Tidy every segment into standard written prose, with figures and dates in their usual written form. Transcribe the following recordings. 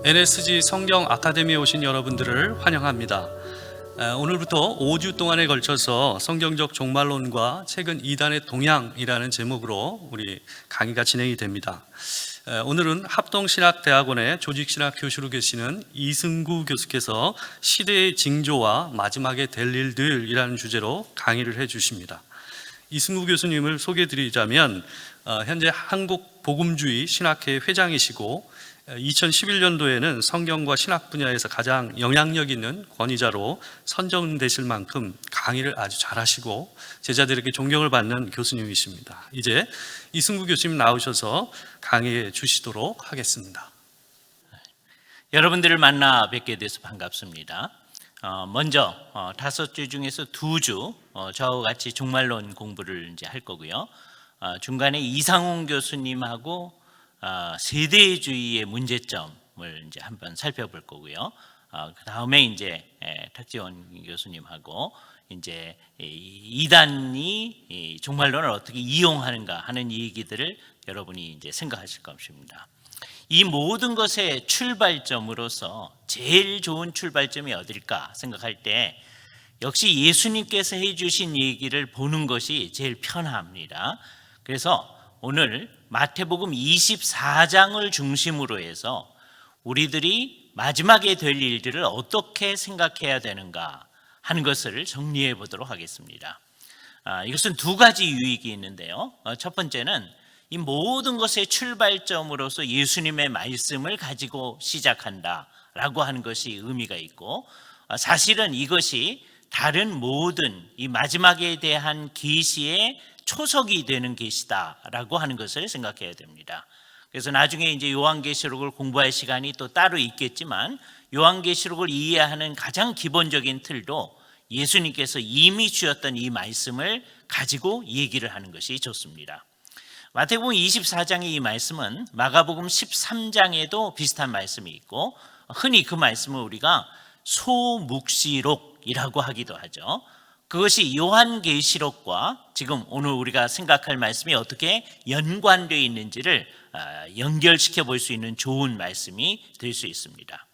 NSG 성경 아카데미에 오신 여러분들을 환영합니다. 오늘부터 5주 동안에 걸쳐서 성경적 종말론과 최근 이단의 동향이라는 제목으로 우리 강의가 진행이 됩니다. 오늘은 합동신학대학원의 조직신학 교수로 계시는 이승구 교수께서 시대의 징조와 마지막에 될 일들이라는 주제로 강의를 해주십니다. 이승구 교수님을 소개해드리자면 현재 한국복음주의 신학회 회장이시고 2011년도에는 성경과 신학 분야에서 가장 영향력 있는 권위자로 선정되실 만큼 강의를 아주 잘하시고 제자들에게 존경을 받는 교수님이십니다. 이제 이승구 교수님 나오셔서 강의해 주시도록 하겠습니다. 여러분들을 만나 뵙게 돼서 반갑습니다. 먼저 5주 중에서 2주 저와 같이 종말론 공부를 이제 할 거고요. 중간에 이상훈 교수님하고 세대주의의 문제점을 이제 한번 살펴볼 거고요. 그 다음에 이제 탁지원 교수님하고 이제 이단이 종말론을 어떻게 이용하는가 하는 얘기들을 여러분이 이제 생각하실 것입니다. 이 모든 것의 출발점으로서 제일 좋은 출발점이 어딜까 생각할 때 역시 예수님께서 해주신 얘기를 보는 것이 제일 편합니다. 그래서 오늘 마태복음 24장을 중심으로 해서 우리들이 마지막에 될 일들을 어떻게 생각해야 되는가 하는 것을 정리해 보도록 하겠습니다. 이것은 두 가지 유익이 있는데요. 첫 번째는 이 모든 것의 출발점으로서 예수님의 말씀을 가지고 시작한다라고 하는 것이 의미가 있고, 사실은 이것이 다른 모든 이 마지막에 대한 계시의 초석이 되는 계시다라고 하는 것을 생각해야 됩니다. 그래서 나중에 이제 요한계시록을 공부할 시간이 또 따로 있겠지만 요한계시록을 이해하는 가장 기본적인 틀도 예수님께서 이미 주셨던 이 말씀을 가지고 얘기를 하는 것이 좋습니다. 마태복음 24장의 이 말씀은 마가복음 13장에도 비슷한 말씀이 있고, 흔히 그 말씀을 우리가 소묵시록이라고 하기도 하죠. 그것이 요한계시록과 지금 오늘 우리가 생각할 말씀이 어떻게 연관되어 있는지를 연결시켜 볼 수 있는 좋은 말씀이 될 수 있습니다.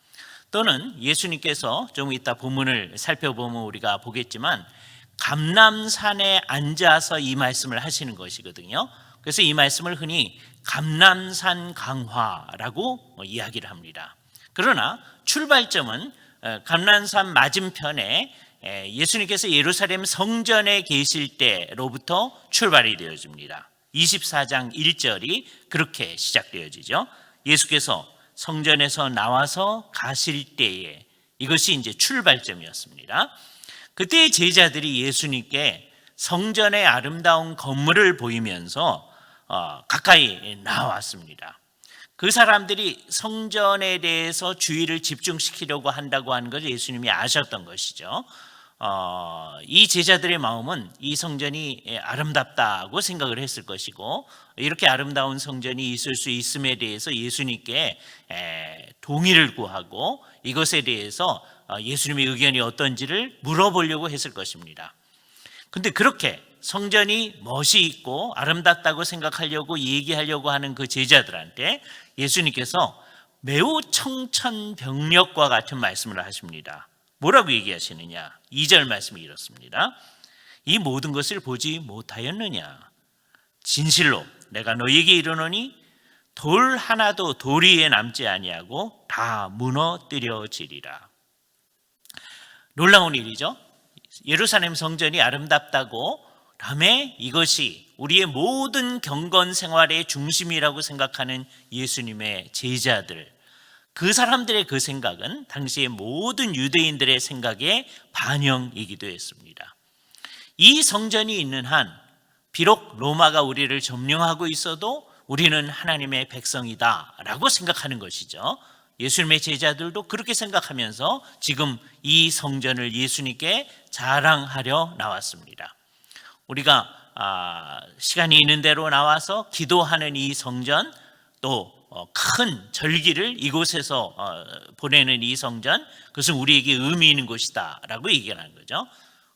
또는 예수님께서 좀 이따 본문을 살펴보면 우리가 보겠지만 감람산에 앉아서 이 말씀을 하시는 것이거든요. 그래서 이 말씀을 흔히 감람산 강화라고 이야기를 합니다. 그러나 출발점은 감람산 맞은편에 예수님께서 예루살렘 성전에 계실 때로부터 출발이 되어집니다. 24장 1절이 그렇게 시작되어지죠. 예수께서 성전에서 나와서 가실 때에, 이것이 이제 출발점이었습니다. 그때 제자들이 예수님께 성전의 아름다운 건물을 보이면서 가까이 나왔습니다. 그 사람들이 성전에 대해서 주의를 집중시키려고 한다고 하는 것을 예수님이 아셨던 것이죠. 이 제자들의 마음은 이 성전이 아름답다고 생각을 했을 것이고, 이렇게 아름다운 성전이 있을 수 있음에 대해서 예수님께 동의를 구하고 이것에 대해서 예수님의 의견이 어떤지를 물어보려고 했을 것입니다. 근데 그렇게 성전이 멋이 있고 아름답다고 생각하려고 얘기하려고 하는 그 제자들한테 예수님께서 매우 청천벽력과 같은 말씀을 하십니다. 뭐라고 얘기하시느냐? 2절 말씀이 이렇습니다. 이 모든 것을 보지 못하였느냐? 진실로 내가 너희에게 이르노니 돌 하나도 돌 위에 남지 아니하고 다 무너뜨려지리라. 놀라운 일이죠. 예루살렘 성전이 아름답다고, 다음에 이것이 우리의 모든 경건 생활의 중심이라고 생각하는 예수님의 제자들, 그 사람들의 그 생각은 당시의 모든 유대인들의 생각의 반영이기도 했습니다. 이 성전이 있는 한 비록 로마가 우리를 점령하고 있어도 우리는 하나님의 백성이다 라고 생각하는 것이죠. 예수님의 제자들도 그렇게 생각하면서 지금 이 성전을 예수님께 자랑하려 나왔습니다. 우리가 시간이 있는 대로 나와서 기도하는 이 성전, 또 큰 절기를 이곳에서 보내는 이 성전, 그것은 우리에게 의미 있는 곳이다 라고 얘기하는 거죠.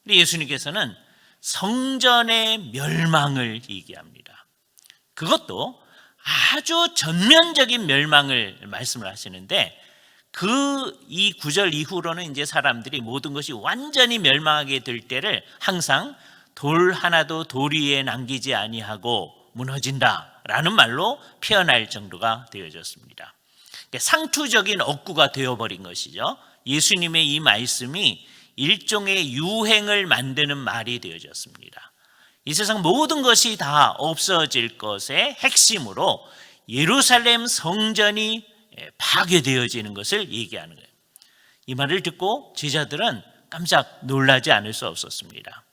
근데 예수님께서는 성전의 멸망을 얘기합니다. 그것도 아주 전면적인 멸망을 말씀을 하시는데 이 구절 이후로는 이제 사람들이 모든 것이 완전히 멸망하게 될 때를 항상 돌 하나도 돌 위에 남기지 아니하고 무너진다라는 말로 표현할 정도가 되어졌습니다. 상투적인 억구가 되어버린 것이죠. 예수님의 이 말씀이 일종의 유행을 만드는 말이 되어졌습니다. 이 세상 모든 것이 다 없어질 것의 핵심으로 예루살렘 성전이 파괴되어지는 것을 얘기하는 거예요. 이 말을 듣고 제자들은 깜짝 놀라지 않을 수 없었습니다.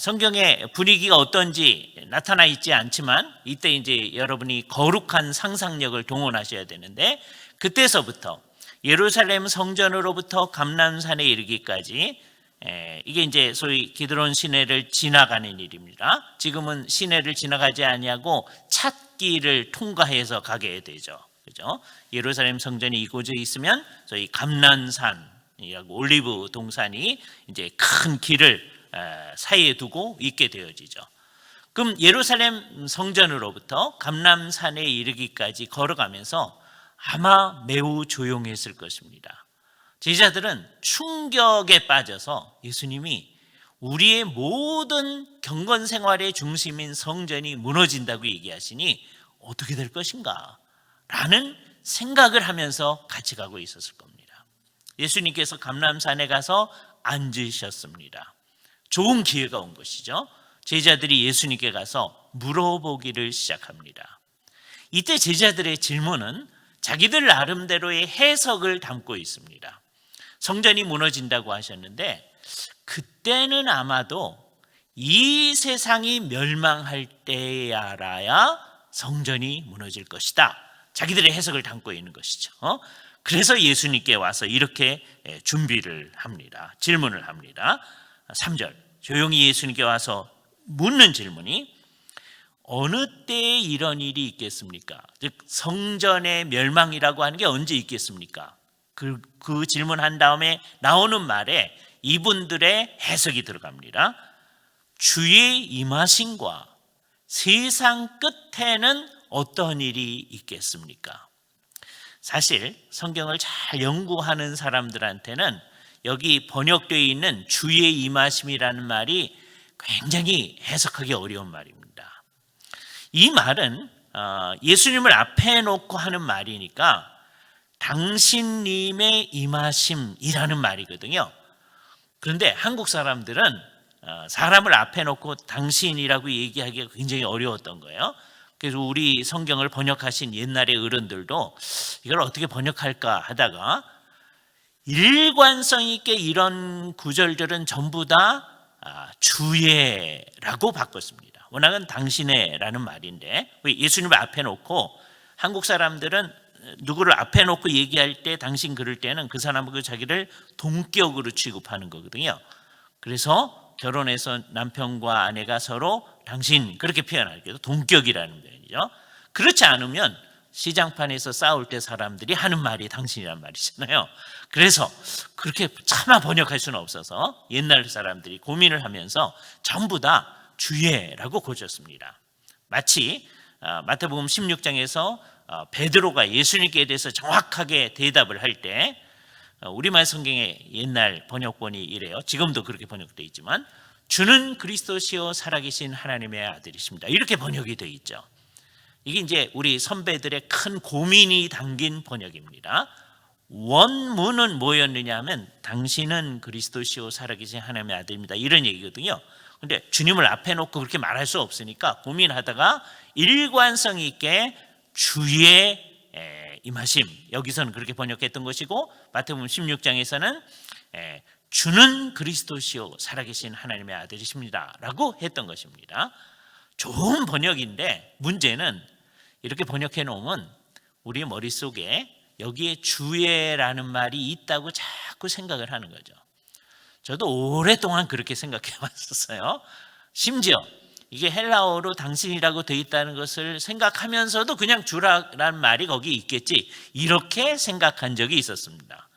성경의 분위기가 어떤지 나타나 있지 않지만 이때 이제 여러분이 거룩한 상상력을 동원하셔야 되는데, 그때서부터 예루살렘 성전으로부터 감람산에 이르기까지 이게 이제 소위 기드론 시내를 지나가는 일입니다. 지금은 시내를 지나가지 아니하고 찻길을 통과해서 가게 되죠. 그죠? 예루살렘 성전이 이곳에 있으면 저희 감람산이라고 올리브 동산이 이제 큰 길을 사이에 두고 있게 되어지죠. 그럼 예루살렘 성전으로부터 감람산에 이르기까지 걸어가면서 아마 매우 조용했을 것입니다. 제자들은 충격에 빠져서 예수님이 우리의 모든 경건 생활의 중심인 성전이 무너진다고 얘기하시니 어떻게 될 것인가 라는 생각을 하면서 같이 가고 있었을 겁니다. 예수님께서 감람산에 가서 앉으셨습니다. 좋은 기회가 온 것이죠. 제자들이 예수님께 가서 물어보기를 시작합니다. 이때 제자들의 질문은 자기들 나름대로의 해석을 담고 있습니다. 성전이 무너진다고 하셨는데 그때는 아마도 이 세상이 멸망할 때야라야 성전이 무너질 것이다. 자기들의 해석을 담고 있는 것이죠. 그래서 예수님께 와서 이렇게 준비를 합니다. 질문을 합니다. 3절 조용히 예수님께 와서 묻는 질문이 어느 때에 이런 일이 있겠습니까? 즉 성전의 멸망이라고 하는 게 언제 있겠습니까? 그 질문한 다음에 나오는 말에 이분들의 해석이 들어갑니다. 주의 임하심과 세상 끝에는 어떤 일이 있겠습니까? 사실 성경을 잘 연구하는 사람들한테는 여기 번역되어 있는 주의 임하심이라는 말이 굉장히 해석하기 어려운 말입니다. 이 말은 예수님을 앞에 놓고 하는 말이니까 당신님의 임하심이라는 말이거든요. 그런데 한국 사람들은 사람을 앞에 놓고 당신이라고 얘기하기가 굉장히 어려웠던 거예요. 그래서 우리 성경을 번역하신 옛날의 어른들도 이걸 어떻게 번역할까 하다가 일관성 있게 이런 구절들은 전부 다 주의라고 바꿨습니다. 워낙은 당신의라는 말인데 예수님을 앞에 놓고 한국 사람들은 누구를 앞에 놓고 얘기할 때 당신 그럴 때는 그 사람은 자기를 동격으로 취급하는 거거든요. 그래서 결혼해서 남편과 아내가 서로 당신 그렇게 표현할게요. 동격이라는 표현이죠. 그렇지 않으면 시장판에서 싸울 때 사람들이 하는 말이 당신이란 말이잖아요. 그래서 그렇게 차마 번역할 수는 없어서 옛날 사람들이 고민을 하면서 전부 다 주예라고 고쳤습니다. 마치 마태복음 16장에서 베드로가 예수님께 대해서 정확하게 대답을 할 때 우리말 성경의 옛날 번역본이 이래요. 지금도 그렇게 번역되어 있지만 주는 그리스도시요 살아계신 하나님의 아들이십니다. 이렇게 번역이 되어 있죠. 이게 이제 우리 선배들의 큰 고민이 담긴 번역입니다. 원문은 뭐였느냐 하면 당신은 그리스도시요 살아계신 하나님의 아들입니다. 이런 얘기거든요. 근데 주님을 앞에 놓고 그렇게 말할 수 없으니까 고민하다가 일관성 있게 주의 임하심, 여기서는 그렇게 번역했던 것이고 마태복음 16장에서는 주는 그리스도시요 살아계신 하나님의 아들이십니다 라고 했던 것입니다. 좋은 번역인데 문제는 이렇게 번역해 놓으면 우리 머릿속에 여기에 주의라는 말이 있다고 자꾸 생각을 하는 거죠. 저도 오랫동안 그렇게 생각해 왔었어요. 심지어 이게 헬라어로 당신이라고 되어 있다는 것을 생각하면서도 그냥 주라는 말이 거기 있겠지 이렇게 생각한 적이 있었습니다.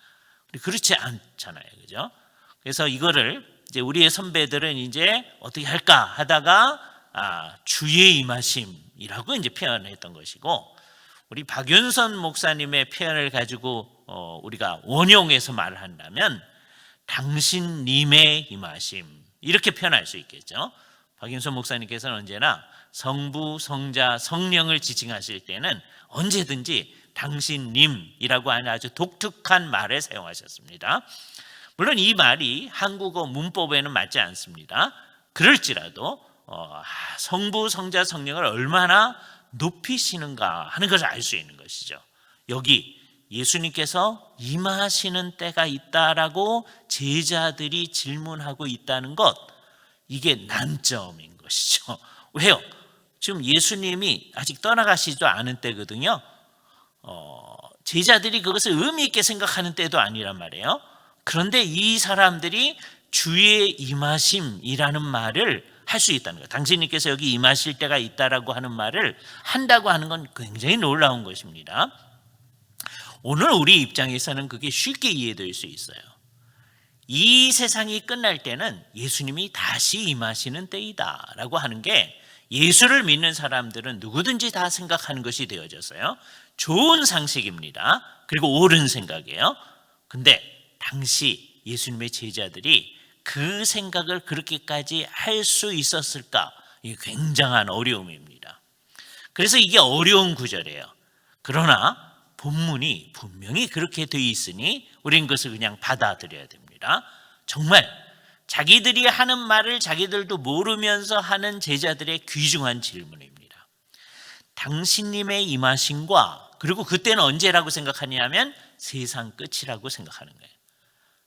그렇지 않잖아요, 그죠? 그래서 이거를 이제 우리의 선배들은 이제 어떻게 할까 하다가 주의 임하심이라고 이제 표현했던 것이고 우리 박윤선 목사님의 표현을 가지고 우리가 원용해서 말을 한다면 당신님의 임하심 이렇게 표현할 수 있겠죠. 박인선 목사님께서는 언제나 성부, 성자, 성령을 지칭하실 때는 언제든지 당신님이라고 하는 아주 독특한 말을 사용하셨습니다. 물론 이 말이 한국어 문법에는 맞지 않습니다. 그럴지라도 성부, 성자, 성령을 얼마나 높이시는가 하는 것을 알 수 있는 것이죠. 여기 예수님께서 임하시는 때가 있다라고 제자들이 질문하고 있다는 것, 이게 난점인 것이죠. 왜요? 지금 예수님이 아직 떠나가시지도 않은 때거든요. 제자들이 그것을 의미 있게 생각하는 때도 아니란 말이에요. 그런데 이 사람들이 주의 임하심이라는 말을 할 수 있다는 거예요. 당신님께서 여기 임하실 때가 있다라고 하는 말을 한다고 하는 건 굉장히 놀라운 것입니다. 오늘 우리 입장에서는 그게 쉽게 이해될 수 있어요. 이 세상이 끝날 때는 예수님이 다시 임하시는 때이다라고 하는 게 예수를 믿는 사람들은 누구든지 다 생각하는 것이 되어졌어요. 좋은 상식입니다. 그리고 옳은 생각이에요. 근데 당시 예수님의 제자들이 그 생각을 그렇게까지 할 수 있었을까? 이게 굉장한 어려움입니다. 그래서 이게 어려운 구절이에요. 그러나 본문이 분명히 그렇게 되어 있으니 우리는 그것을 그냥 받아들여야 됩니다. 정말 자기들이 하는 말을 자기들도 모르면서 하는 제자들의 귀중한 질문입니다. 당신님의 임하심과, 그리고 그때는 언제라고 생각하냐면 세상 끝이라고 생각하는 거예요.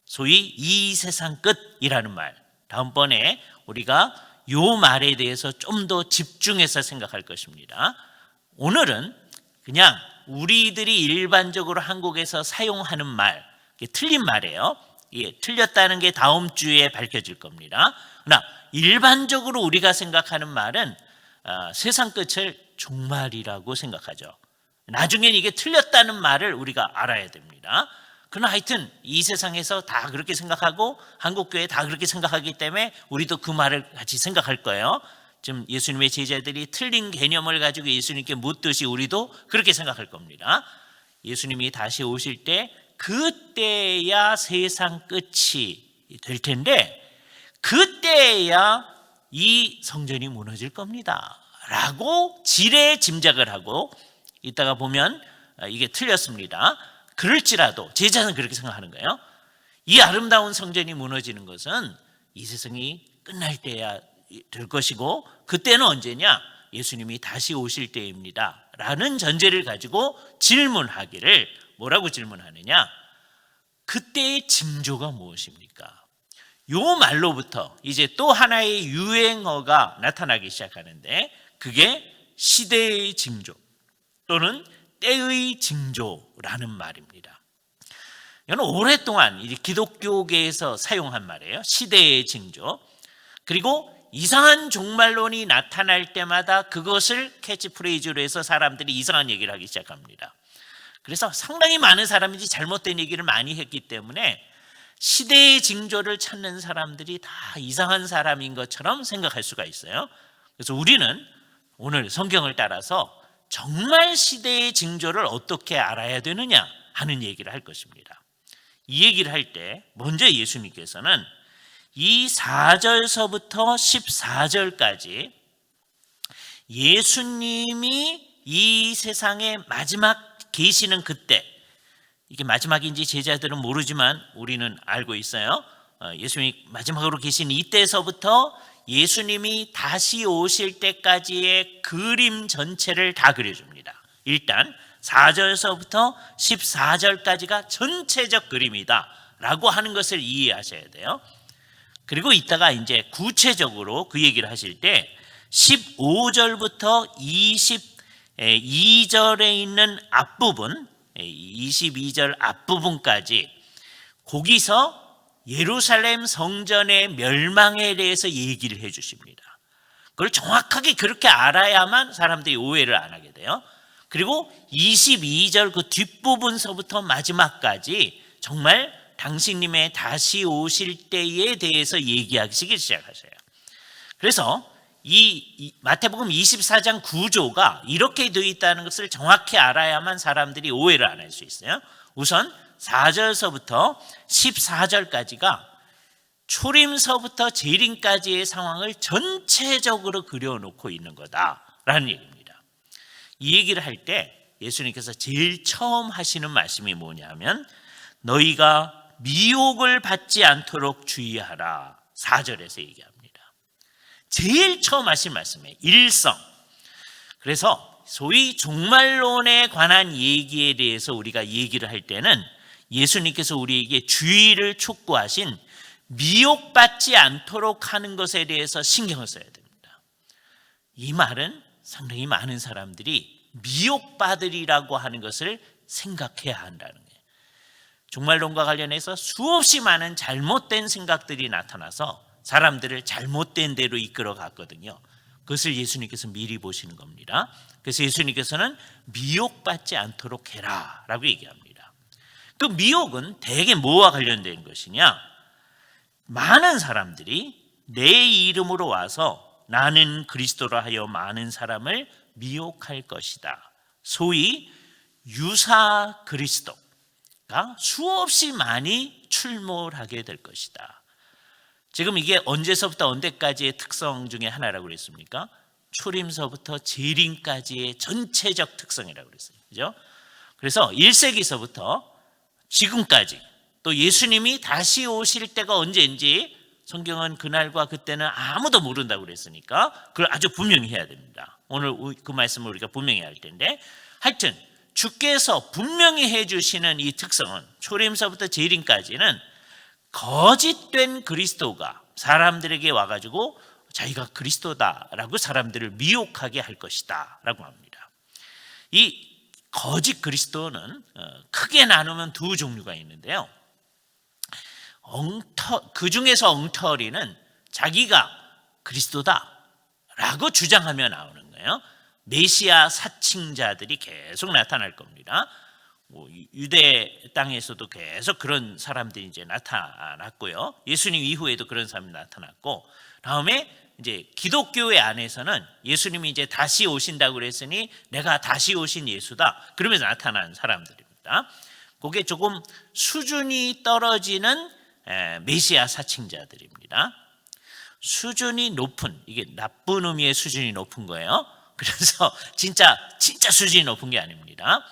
소위 이 세상 끝이라는 말, 다음번에 우리가 이 말에 대해서 좀 더 집중해서 생각할 것입니다. 오늘은 그냥 우리들이 일반적으로 한국에서 사용하는 말, 이게 틀린 말이에요. 이게 틀렸다는 게 다음 주에 밝혀질 겁니다. 그러나 일반적으로 우리가 생각하는 말은 세상 끝을 종말이라고 생각하죠. 나중엔 이게 틀렸다는 말을 우리가 알아야 됩니다. 그러나 하여튼 이 세상에서 다 그렇게 생각하고 한국교회 다 그렇게 생각하기 때문에 우리도 그 말을 같이 생각할 거예요. 지금 예수님의 제자들이 틀린 개념을 가지고 예수님께 묻듯이 우리도 그렇게 생각할 겁니다. 예수님이 다시 오실 때 그때야 세상 끝이 될 텐데 그때야 이 성전이 무너질 겁니다 라고 지레 짐작을 하고 이따가 보면 이게 틀렸습니다. 그럴지라도 제자는 그렇게 생각하는 거예요. 이 아름다운 성전이 무너지는 것은 이 세상이 끝날 때야 될 것이고 그때는 언제냐? 예수님이 다시 오실 때입니다 라는 전제를 가지고 질문하기를 뭐라고 질문하느냐? 그때의 징조가 무엇입니까? 요 말로부터 이제 또 하나의 유행어가 나타나기 시작하는데 그게 시대의 징조 또는 때의 징조라는 말입니다. 이건 오랫동안 기독교계에서 사용한 말이에요. 시대의 징조. 그리고 이상한 종말론이 나타날 때마다 그것을 캐치프레이즈로 해서 사람들이 이상한 얘기를 하기 시작합니다. 그래서 상당히 많은 사람들이 잘못된 얘기를 많이 했기 때문에 시대의 징조를 찾는 사람들이 다 이상한 사람인 것처럼 생각할 수가 있어요. 그래서 우리는 오늘 성경을 따라서 정말 시대의 징조를 어떻게 알아야 되느냐 하는 얘기를 할 것입니다. 이 얘기를 할 때 먼저 예수님께서는 이 4절서부터 14절까지 예수님이 이 세상에 마지막 계시는 그때, 이게 마지막인지 제자들은 모르지만 우리는 알고 있어요. 예수님이 마지막으로 계신 이때서부터 예수님이 다시 오실 때까지의 그림 전체를 다 그려줍니다. 일단 4절서부터 14절까지가 전체적 그림이다 라고 하는 것을 이해하셔야 돼요. 그리고 이따가 이제 구체적으로 그 얘기를 하실 때 15절부터 22절에 있는 앞부분, 22절 앞부분까지 거기서 예루살렘 성전의 멸망에 대해서 얘기를 해 주십니다. 그걸 정확하게 그렇게 알아야만 사람들이 오해를 안 하게 돼요. 그리고 22절 그 뒷부분서부터 마지막까지 정말 당신님의 다시 오실 때에 대해서 얘기하기 시작하셔요. 그래서 이 마태복음 24장 구조가 이렇게 되어 있다는 것을 정확히 알아야만 사람들이 오해를 안 할 수 있어요. 우선 4절서부터 14절까지가 초림서부터 재림까지의 상황을 전체적으로 그려놓고 있는 거다라는 얘기입니다. 이 얘기를 할 때 예수님께서 제일 처음 하시는 말씀이 뭐냐면 너희가 미혹을 받지 않도록 주의하라. 4절에서 얘기합니다. 제일 처음 하신 말씀이에요. 일성. 그래서 소위 종말론에 관한 얘기에 대해서 우리가 얘기를 할 때는 예수님께서 우리에게 주의를 촉구하신 미혹받지 않도록 하는 것에 대해서 신경을 써야 됩니다. 이 말은 상당히 많은 사람들이 미혹받으리라고 하는 것을 생각해야 한다는 거예요. 종말론과 관련해서 수없이 많은 잘못된 생각들이 나타나서 사람들을 잘못된 대로 이끌어 갔거든요. 그것을 예수님께서 미리 보시는 겁니다. 그래서 예수님께서는 미혹받지 않도록 해라 라고 얘기합니다. 그 미혹은 대개 뭐와 관련된 것이냐? 많은 사람들이 내 이름으로 와서 나는 그리스도라 하여 많은 사람을 미혹할 것이다. 소위 유사 그리스도가 수없이 많이 출몰하게 될 것이다. 지금 이게 언제서부터 언제까지의 특성 중에 하나라고 그랬습니까? 초림서부터 재림까지의 전체적 특성이라고 그랬어요. 그죠? 그래서 1세기서부터 지금까지 또 예수님이 다시 오실 때가 언제인지 성경은 그날과 그때는 아무도 모른다고 그랬으니까 그걸 아주 분명히 해야 됩니다. 오늘 그 말씀을 우리가 분명히 할 텐데 하여튼 주께서 분명히 해주시는 이 특성은 초림서부터 재림까지는 거짓된 그리스도가 사람들에게 와가지고 자기가 그리스도다라고 사람들을 미혹하게 할 것이다 라고 합니다. 이 거짓 그리스도는 크게 나누면 두 종류가 있는데요. 그 중에서 엉터리는 자기가 그리스도다라고 주장하며 나오는 거예요. 메시아 사칭자들이 계속 나타날 겁니다. 유대 땅에서도 계속 그런 사람들이 이제 나타났고요. 예수님 이후에도 그런 사람이 나타났고, 다음에 이제 기독교회 안에서는 예수님이 이제 다시 오신다고 그랬으니 내가 다시 오신 예수다 그러면서 나타난 사람들입니다. 그게 조금 수준이 떨어지는 메시아 사칭자들입니다. 수준이 높은, 이게 나쁜 의미의 수준이 높은 거예요. 그래서 진짜 수준이 높은 게 아닙니다.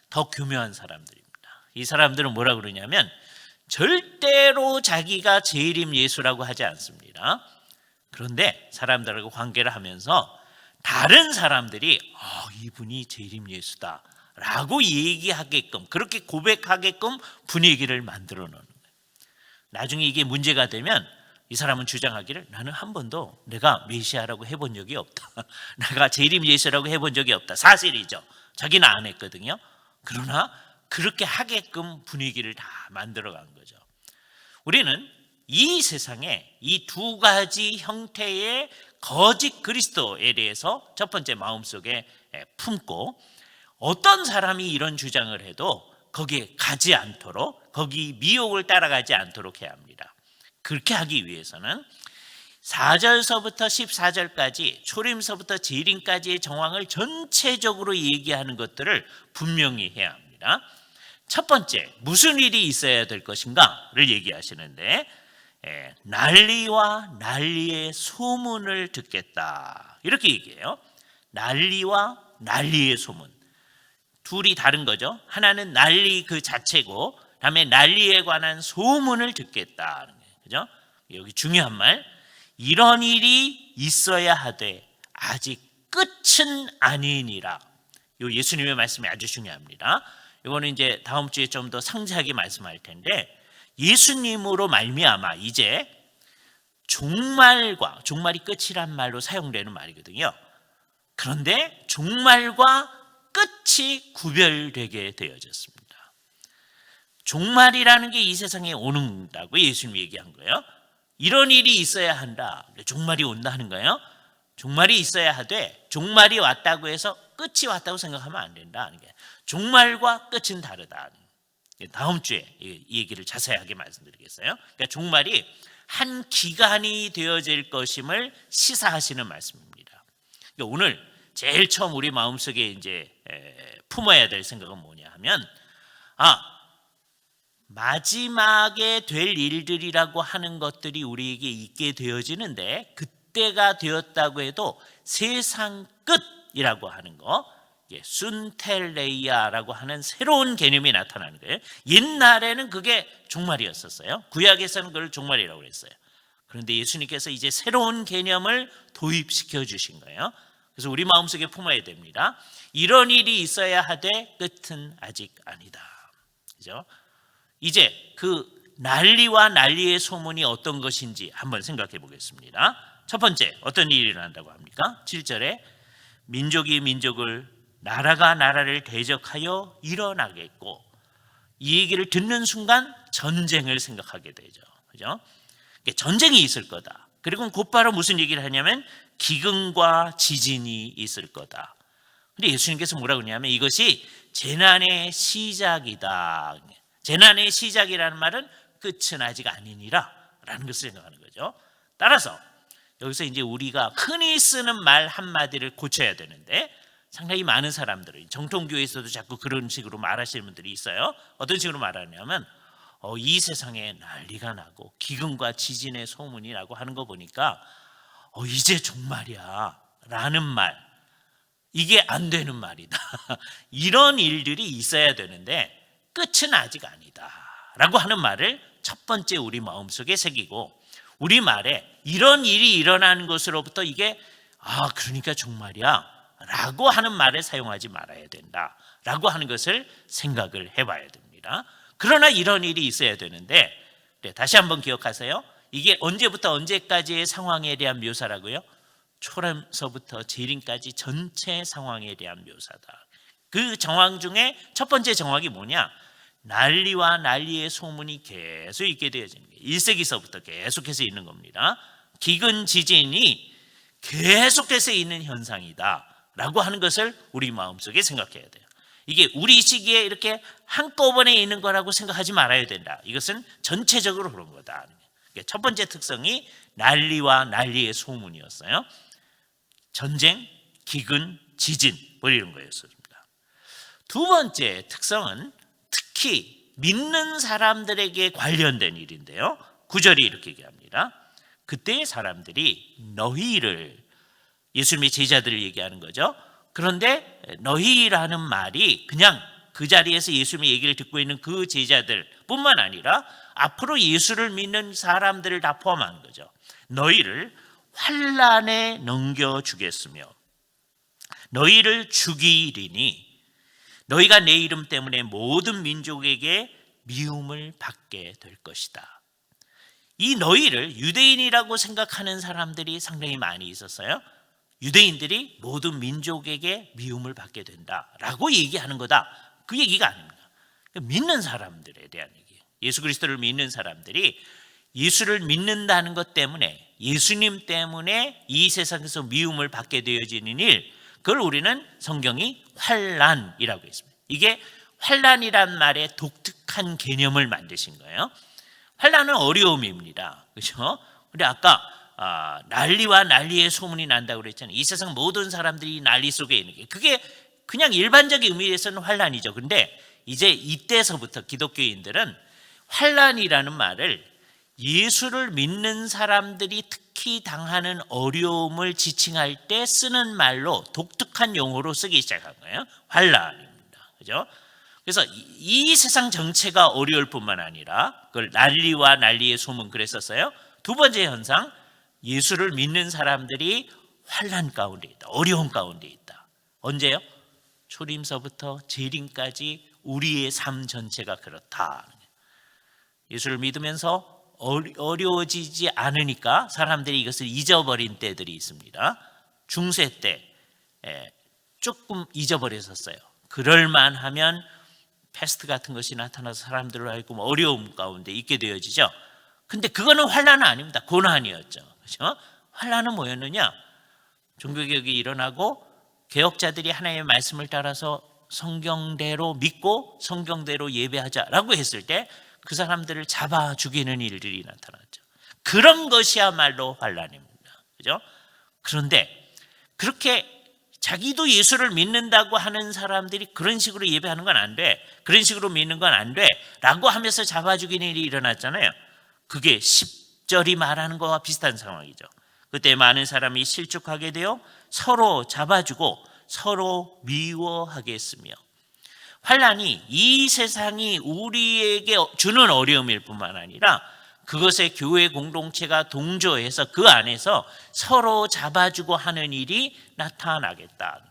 더 교묘한 사람들입니다. 이 사람들은 뭐라 그러냐면 절대로 자기가 재림 예수라고 하지 않습니다. 그런데 사람들하고 관계를 하면서 다른 사람들이 이분이 재림 예수다 라고 얘기하게끔, 그렇게 고백하게끔 분위기를 만들어 놓는 거예요. 나중에 이게 문제가 되면 이 사람은 주장하기를 나는 한 번도 내가 메시아라고 해본 적이 없다. 내가 재림 예수라고 해본 적이 없다. 사실이죠. 자기는 안 했거든요. 그러나 그렇게 하게끔 분위기를 다 만들어간 거죠. 우리는 이 세상에 이 두 가지 형태의 거짓 그리스도에 대해서 첫 번째 마음속에 품고 어떤 사람이 이런 주장을 해도 거기에 가지 않도록, 거기 미혹을 따라가지 않도록 해야 합니다. 그렇게 하기 위해서는 4절서부터 14절까지 초림서부터 재림까지의 정황을 전체적으로 얘기하는 것들을 분명히 해야 합니다. 첫 번째, 무슨 일이 있어야 될 것인가를 얘기하시는데 난리와 난리의 소문을 듣겠다 이렇게 얘기해요. 난리와 난리의 소문, 둘이 다른 거죠. 하나는 난리 그 자체고 다음에 난리에 관한 소문을 듣겠다. 그죠? 여기 중요한 말, 이런 일이 있어야 하되 아직 끝은 아니니라. 이 예수님의 말씀이 아주 중요합니다. 이거는 이제 다음 주에 좀 더 상세하게 말씀할 텐데 예수님으로 말미암아 이제 종말이 끝이란 말로 사용되는 말이거든요. 그런데 종말과 끝이 구별되게 되어졌습니다. 종말이라는 게 이 세상에 오는다고 예수님이 얘기한 거예요. 이런 일이 있어야 한다. 종말이 온다 하는 거예요. 종말이 있어야 하되 종말이 왔다고 해서 끝이 왔다고 생각하면 안 된다. 종말과 끝은 다르다. 다음 주에 이 얘기를 자세하게 말씀드리겠어요. 그러니까 종말이 한 기간이 되어질 것임을 시사하시는 말씀입니다. 그러니까 오늘 제일 처음 우리 마음속에 이제 품어야 될 생각은 뭐냐 하면 마지막에 될 일들이라고 하는 것들이 우리에게 있게 되어지는데, 그때가 되었다고 해도 세상 끝이라고 하는 거, 순텔레이아라고 하는 새로운 개념이 나타나는 거예요. 옛날에는 그게 종말이었었어요. 구약에서는 그걸 종말이라고 그랬어요. 그런데 예수님께서 이제 새로운 개념을 도입시켜 주신 거예요. 그래서 우리 마음속에 품어야 됩니다. 이런 일이 있어야 하되 끝은 아직 아니다. 그죠? 이제 그 난리와 난리의 소문이 어떤 것인지 한번 생각해 보겠습니다. 첫 번째, 어떤 일이 일어난다고 합니까? 7절에 민족이 민족을, 나라가 나라를 대적하여 일어나겠고, 이 얘기를 듣는 순간 전쟁을 생각하게 되죠. 그죠? 전쟁이 있을 거다. 그리고 곧바로 무슨 얘기를 하냐면 기근과 지진이 있을 거다. 근데 예수님께서 뭐라고 하냐면 이것이 재난의 시작이다. 재난의 시작이라는 말은 끝은 아직 아니니라 라는 것을 생각하는 거죠. 따라서 여기서 이제 우리가 흔히 쓰는 말 한마디를 고쳐야 되는데, 상당히 많은 사람들은 정통교회에서도 자꾸 그런 식으로 말하시는 분들이 있어요. 어떤 식으로 말하냐면 이 세상에 난리가 나고 기근과 지진의 소문이 나고 하는 거 보니까 이제 종말이야 라는 말, 이게 안 되는 말이다. 이런 일들이 있어야 되는데 끝은 아직 아니다 라고 하는 말을 첫 번째 우리 마음속에 새기고, 우리 말에 이런 일이 일어나는 것으로부터 이게 그러니까 종말이야 라고 하는 말을 사용하지 말아야 된다 라고 하는 것을 생각을 해봐야 됩니다. 그러나 이런 일이 있어야 되는데, 다시 한번 기억하세요. 이게 언제부터 언제까지의 상황에 대한 묘사라고요? 초림서부터 재림까지 전체 상황에 대한 묘사다. 그 정황 중에 첫 번째 정황이 뭐냐? 난리와 난리의 소문이 계속 있게 되어지는 거예요. 1세기서부터 계속해서 있는 겁니다. 기근 지진이 계속해서 있는 현상이다 라고 하는 것을 우리 마음속에 생각해야 돼요. 이게 우리 시기에 이렇게 한꺼번에 있는 거라고 생각하지 말아야 된다. 이것은 전체적으로 그런 거다. 첫 번째 특성이 난리와 난리의 소문이었어요. 전쟁, 기근, 지진 뭐 이런 거였습니다. 두 번째 특성은 특히 믿는 사람들에게 관련된 일인데요. 9절이 이렇게 얘기합니다. 그때 사람들이 너희를, 예수님의 제자들을 얘기하는 거죠. 그런데 너희라는 말이 그냥 그 자리에서 예수님의 얘기를 듣고 있는 그 제자들 뿐만 아니라 앞으로 예수를 믿는 사람들을 다 포함하는 거죠. 너희를 환난에 넘겨주겠으며 너희를 죽이리니 너희가 내 이름 때문에 모든 민족에게 미움을 받게 될 것이다. 이 너희를 유대인이라고 생각하는 사람들이 상당히 많이 있었어요. 유대인들이 모든 민족에게 미움을 받게 된다라고 얘기하는 거다. 그 얘기가 아닙니다. 믿는 사람들에 대한 얘기예요. 예수 그리스도를 믿는 사람들이 예수를 믿는다는 것 때문에, 예수님 때문에 이 세상에서 미움을 받게 되어지는 일, 그걸 우리는 성경이 환난이라고 했습니다. 이게 환난이란 말에 독특한 개념을 만드신 거예요. 환난은 어려움입니다. 그렇죠? 우리 아까 난리와 난리의 소문이 난다고 그랬잖아요. 이 세상 모든 사람들이 난리 속에 있는 게, 그게 그냥 일반적인 의미에서는 환난이죠. 근데 이제 이때서부터 기독교인들은 환난이라는 말을 예수를 믿는 사람들이 특히 당하는 어려움을 지칭할 때 쓰는 말로 독특한 용어로 쓰기 시작한 거예요. 환난입니다. 그죠? 그래서 이 세상 전체가 어려울 뿐만 아니라 그걸 난리와 난리의 소문 그랬었어요. 두 번째 현상, 예수를 믿는 사람들이 환난 가운데 있다. 어려움 가운데 있다. 언제요? 초림서부터 재림까지 우리의 삶 전체가 그렇다. 예수를 믿으면서 어려워지지 않으니까 사람들이 이것을 잊어버린 때들이 있습니다. 중세 때 조금 잊어버렸었어요. 그럴만하면 패스트 같은 것이 나타나서 사람들을 알고 어려움 가운데 있게 되어지죠. 근데 그거는 환난은 아닙니다. 고난이었죠. 그렇죠? 환난은 뭐였느냐? 종교개혁이 일어나고 개혁자들이 하나님의 말씀을 따라서 성경대로 믿고 성경대로 예배하자라고 했을 때 그 사람들을 잡아 죽이는 일들이 나타났죠. 그런 것이야말로 환난입니다. 그죠? 그런데 그렇게 자기도 예수를 믿는다고 하는 사람들이 그런 식으로 예배하는 건 안 돼, 그런 식으로 믿는 건 안 돼 라고 하면서 잡아주기는 일이 일어났잖아요. 그게 10절이 말하는 것과 비슷한 상황이죠. 그때 많은 사람이 실족하게 되어 서로 잡아주고 서로 미워하게 했으며, 환난이 이 세상이 우리에게 주는 어려움일 뿐만 아니라 그것에 교회 공동체가 동조해서 그 안에서 서로 잡아주고 하는 일이 나타나겠다.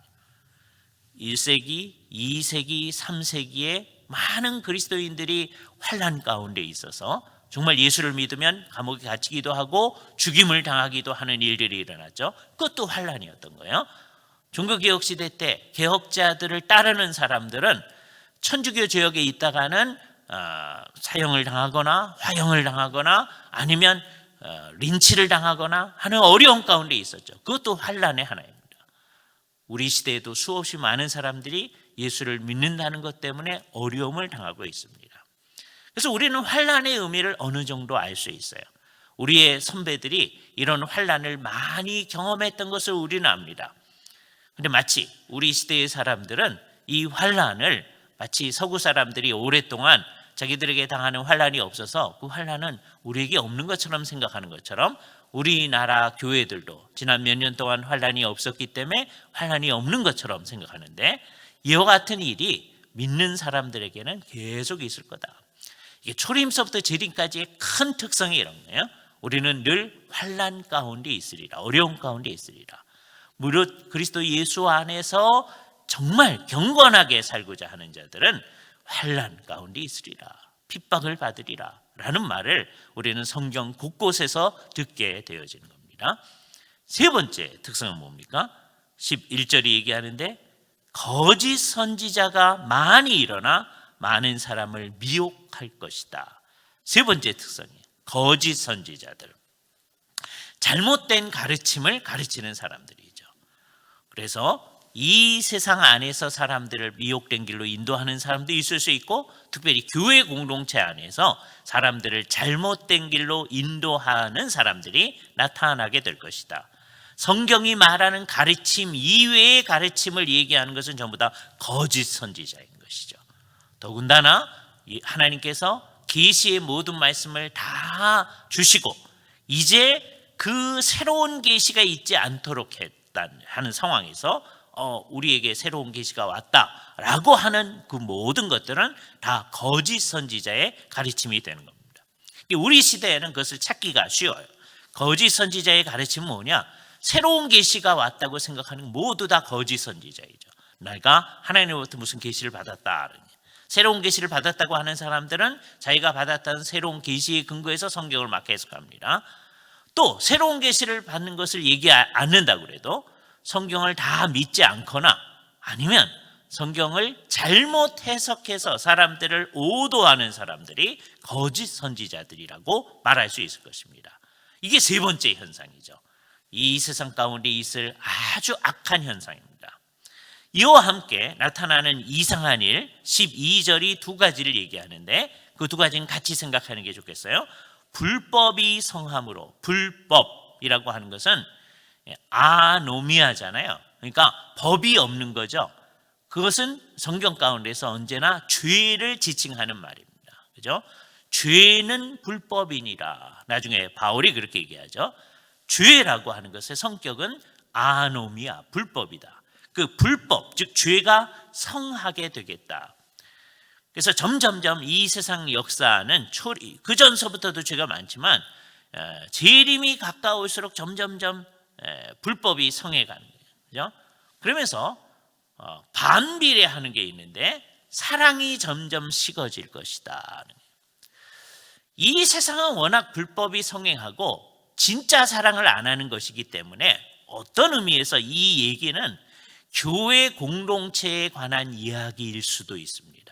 1세기, 2세기, 3세기에 많은 그리스도인들이 환난 가운데 있어서 정말 예수를 믿으면 감옥에 갇히기도 하고 죽임을 당하기도 하는 일들이 일어났죠. 그것도 환난이었던 거예요. 종교개혁 시대 때 개혁자들을 따르는 사람들은 천주교 지역에 있다가는 사형을 당하거나 화형을 당하거나 아니면 린치를 당하거나 하는 어려운 가운데 있었죠. 그것도 환난의 하나입니다. 우리 시대에도 수없이 많은 사람들이 예수를 믿는다는 것 때문에 어려움을 당하고 있습니다. 그래서 우리는 환난의 의미를 어느 정도 알 수 있어요. 우리의 선배들이 이런 환난을 많이 경험했던 것을 우리는 압니다. 그런데 마치 우리 시대의 사람들은 이 환난을 마치 서구 사람들이 오랫동안 자기들에게 당하는 환난이 없어서 그 환난은 우리에게 없는 것처럼 생각하는 것처럼, 우리나라 교회들도 지난 몇 년 동안 환난이 없었기 때문에 환난이 없는 것처럼 생각하는데, 이와 같은 일이 믿는 사람들에게는 계속 있을 거다. 이게 초림서부터 재림까지의 큰 특성이 이런 거예요. 우리는 늘 환난 가운데 있으리라, 어려움 가운데 있으리라. 무릇 그리스도 예수 안에서 정말 경건하게 살고자 하는 자들은 환난 가운데 있으리라, 핍박을 받으리라 라는 말을 우리는 성경 곳곳에서 듣게 되어지는 겁니다. 세 번째 특성은 뭡니까? 11절이 얘기하는데 거짓 선지자가 많이 일어나 많은 사람을 미혹할 것이다. 세 번째 특성이에요. 거짓 선지자들, 잘못된 가르침을 가르치는 사람들이죠. 그래서 이 세상 안에서 사람들을 미혹된 길로 인도하는 사람도 있을 수 있고, 특별히 교회 공동체 안에서 사람들을 잘못된 길로 인도하는 사람들이 나타나게 될 것이다. 성경이 말하는 가르침 이외의 가르침을 얘기하는 것은 전부 다 거짓 선지자인 것이죠. 더군다나 하나님께서 계시의 모든 말씀을 다 주시고 이제 그 새로운 계시가 있지 않도록 하는 상황에서 우리에게 새로운 계시가 왔다라고 하는 그 모든 것들은 다 거짓 선지자의 가르침이 되는 겁니다. 우리 시대에는 그것을 찾기가 쉬워요. 거짓 선지자의 가르침은 뭐냐? 새로운 계시가 왔다고 생각하는 모두 다 거짓 선지자이죠. 내가 하나님으로부터 무슨 계시를 받았다. 새로운 계시를 받았다고 하는 사람들은 자기가 받았다는 새로운 계시의 근거에서 성경을 막 해석합니다. 또 새로운 계시를 받는 것을 얘기하지 않는다고 그래도 성경을 다 믿지 않거나 아니면 성경을 잘못 해석해서 사람들을 오도하는 사람들이 거짓 선지자들이라고 말할 수 있을 것입니다. 이게 세 번째 현상이죠. 이 세상 가운데 있을 아주 악한 현상입니다. 이와 함께 나타나는 이상한 일 12절이 두 가지를 얘기하는데 그 두 가지는 같이 생각하는 게 좋겠어요. 불법이 성함으로, 불법이라고 하는 것은 아노미아잖아요. 그러니까 법이 없는 거죠. 그것은 성경 가운데서 언제나 죄를 지칭하는 말입니다. 그죠? 죄는 불법이니라. 나중에 바울이 그렇게 얘기하죠. 죄라고 하는 것의 성격은 아노미아, 불법이다. 그 불법, 즉 죄가 성하게 되겠다. 그래서 점점점 이 세상 역사는 그 전서부터도 죄가 많지만 재림이 가까울수록 점점점 불법이 성해가는 거예요. 그죠? 그러면서 반비례하는 게 있는데 사랑이 점점 식어질 것이다. 이 세상은 워낙 불법이 성행하고 진짜 사랑을 안 하는 것이기 때문에 어떤 의미에서 이 얘기는 교회 공동체에 관한 이야기일 수도 있습니다.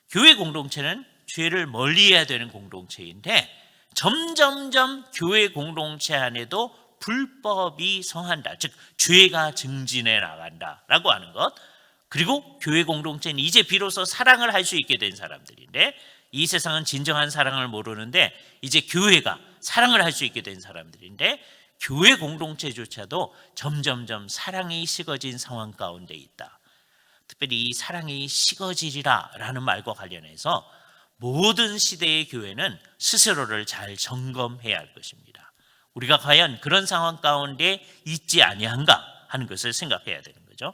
교회 공동체는 죄를 멀리해야 되는 공동체인데 점점점 교회 공동체 안에도 불법이 성한다. 즉 죄가 증진해 나간다라고 하는 것. 그리고 교회 공동체는 이제 비로소 사랑을 할 수 있게 된 사람들인데 이 세상은 진정한 사랑을 모르는데 이제 교회가 사랑을 할 수 있게 된 사람들인데 교회 공동체조차도 점점점 사랑이 식어진 상황 가운데 있다. 특별히 이 사랑이 식어지리라라는 말과 관련해서 모든 시대의 교회는 스스로를 잘 점검해야 할 것입니다. 우리가 과연 그런 상황 가운데 있지 아니한가 하는 것을 생각해야 되는 거죠.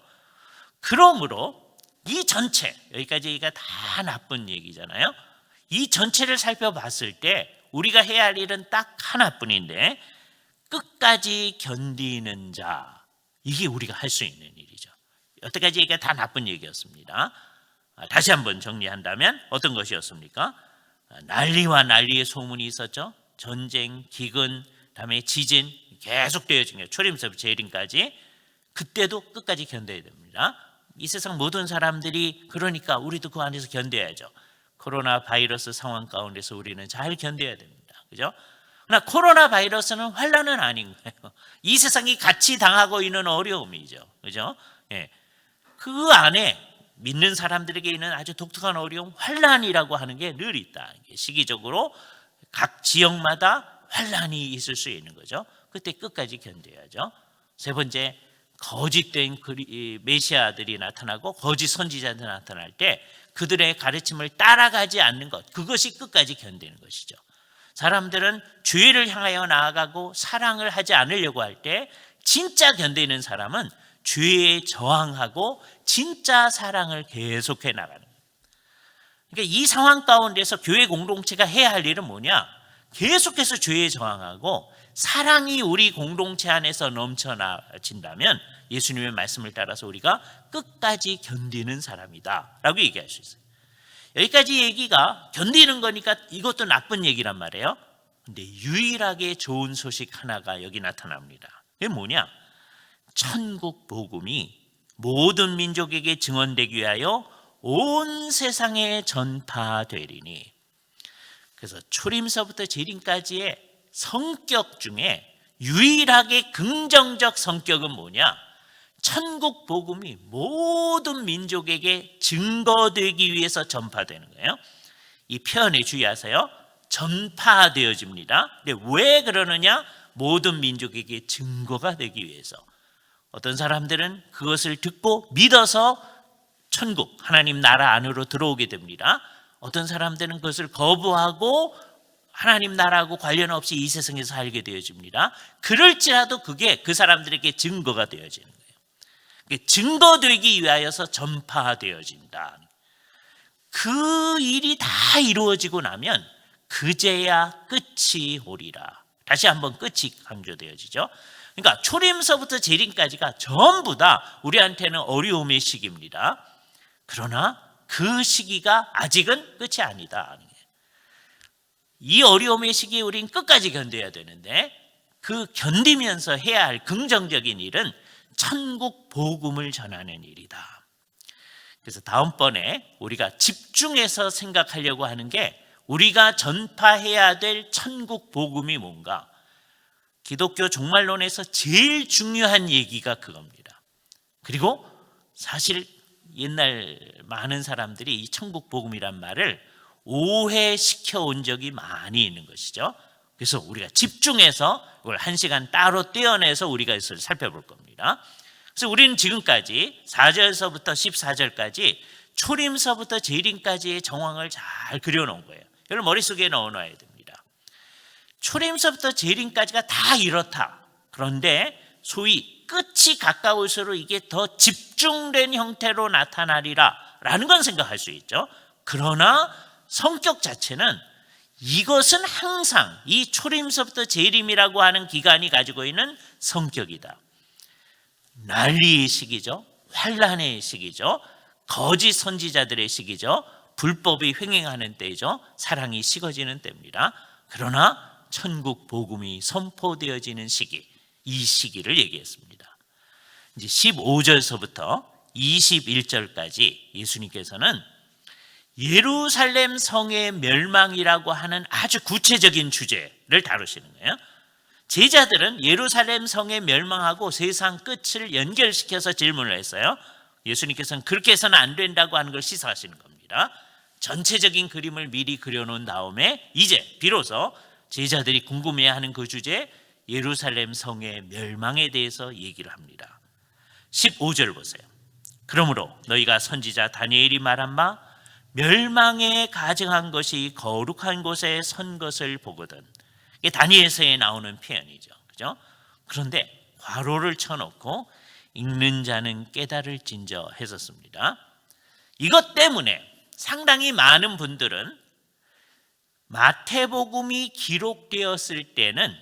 그러므로 이 전체, 여기까지가 다 나쁜 얘기잖아요. 이 전체를 살펴봤을 때 우리가 해야 할 일은 딱 하나뿐인데, 끝까지 견디는 자, 이게 우리가 할 수 있는 일이죠. 여태까지 얘기가 다 나쁜 얘기였습니다. 다시 한번 정리한다면 어떤 것이었습니까? 난리와 난리의 소문이 있었죠. 전쟁, 기근, 다음에 지진 계속 되어진 거예요. 초림서부터 재림까지. 그때도 끝까지 견뎌야 됩니다. 이 세상 모든 사람들이 그러니까 우리도 그 안에서 견뎌야죠. 코로나 바이러스 상황 가운데서 우리는 잘 견뎌야 됩니다. 그죠? 그러나 코로나 바이러스는 환란은 아닌 거예요. 이 세상이 같이 당하고 있는 어려움이죠. 그죠? 예. 그 안에 믿는 사람들에게 있는 아주 독특한 어려움, 환란이라고 하는 게 늘 있다. 시기적으로 각 지역마다 환란이 있을 수 있는 거죠. 그때 끝까지 견뎌야죠. 세 번째, 거짓된 메시아들이 나타나고 거짓 선지자들이 나타날 때 그들의 가르침을 따라가지 않는 것, 그것이 끝까지 견디는 것이죠. 사람들은 죄를 향하여 나아가고 사랑을 하지 않으려고 할 때 진짜 견디는 사람은 죄에 저항하고 진짜 사랑을 계속해 나가는 거예요. 그러니까 이 상황 가운데서 교회 공동체가 해야 할 일은 뭐냐? 계속해서 죄에 저항하고 사랑이 우리 공동체 안에서 넘쳐나진다면 예수님의 말씀을 따라서 우리가 끝까지 견디는 사람이다 라고 얘기할 수 있어요. 여기까지 얘기가 견디는 거니까 이것도 나쁜 얘기란 말이에요. 근데 유일하게 좋은 소식 하나가 여기 나타납니다. 그게 뭐냐? 천국 복음이 모든 민족에게 증언되기 위하여 온 세상에 전파되리니. 그래서 초림서부터 재림까지의 성격 중에 유일하게 긍정적 성격은 뭐냐? 천국 복음이 모든 민족에게 증거되기 위해서 전파되는 거예요. 이 표현에 주의하세요. 전파되어집니다. 근데 왜 그러느냐? 모든 민족에게 증거가 되기 위해서. 어떤 사람들은 그것을 듣고 믿어서 천국, 하나님 나라 안으로 들어오게 됩니다. 어떤 사람들은 그것을 거부하고 하나님 나라하고 관련 없이 이 세상에서 살게 되어집니다. 그럴지라도 그게 그 사람들에게 증거가 되어지는 거예요. 증거되기 위하여서 전파되어진다. 그 일이 다 이루어지고 나면 그제야 끝이 오리라. 다시 한번 끝이 강조되어지죠. 그러니까 초림서부터 재림까지가 전부 다 우리한테는 어려움의 시기입니다. 그러나 그 시기가 아직은 끝이 아니다. 이 어려움의 시기에 우린 끝까지 견뎌야 되는데 그 견디면서 해야 할 긍정적인 일은 천국 복음을 전하는 일이다. 그래서 다음번에 우리가 집중해서 생각하려고 하는 게 우리가 전파해야 될 천국 복음이 뭔가. 기독교 종말론에서 제일 중요한 얘기가 그겁니다. 그리고 사실 옛날 많은 사람들이 이 천국 복음이란 말을 오해시켜 온 적이 많이 있는 것이죠. 그래서 우리가 집중해서 이걸 1시간 따로 떼어내서 우리가 이것을 살펴볼 겁니다. 그래서 우리는 지금까지 4절서부터 14절까지 초림서부터 재림까지의 정황을 잘 그려놓은 거예요. 이걸 머릿속에 넣어놔야 됩니다. 초림서부터 재림까지가 다 이렇다. 그런데 소위 끝이 가까울수록 이게 더 집중된 형태로 나타나리라 라는 건 생각할 수 있죠. 그러나 성격 자체는 이것은 항상 이 초림서부터 재림이라고 하는 기간이 가지고 있는 성격이다. 난리의 시기죠. 환란의 시기죠. 거짓 선지자들의 시기죠. 불법이 횡행하는 때이죠. 사랑이 식어지는 때입니다. 그러나 천국 복음이 선포되어지는 시기, 이 시기를 얘기했습니다. 이제 15절서부터 21절까지 예수님께서는 예루살렘 성의 멸망이라고 하는 아주 구체적인 주제를 다루시는 거예요. 제자들은 예루살렘 성의 멸망하고 세상 끝을 연결시켜서 질문을 했어요. 예수님께서는 그렇게 해서는 안 된다고 하는 걸 시사하시는 겁니다. 전체적인 그림을 미리 그려놓은 다음에 이제 비로소 제자들이 궁금해하는 그 주제, 예루살렘 성의 멸망에 대해서 얘기를 합니다. 15절 보세요. 그러므로 너희가 선지자 다니엘이 말한 바 멸망에 가증한 것이 거룩한 곳에 선 것을 보거든. 이게 다니엘서에 나오는 표현이죠. 그죠? 그런데 괄호를 쳐놓고 읽는 자는 깨달을진저 했었습니다. 이것 때문에 상당히 많은 분들은 마태복음이 기록되었을 때는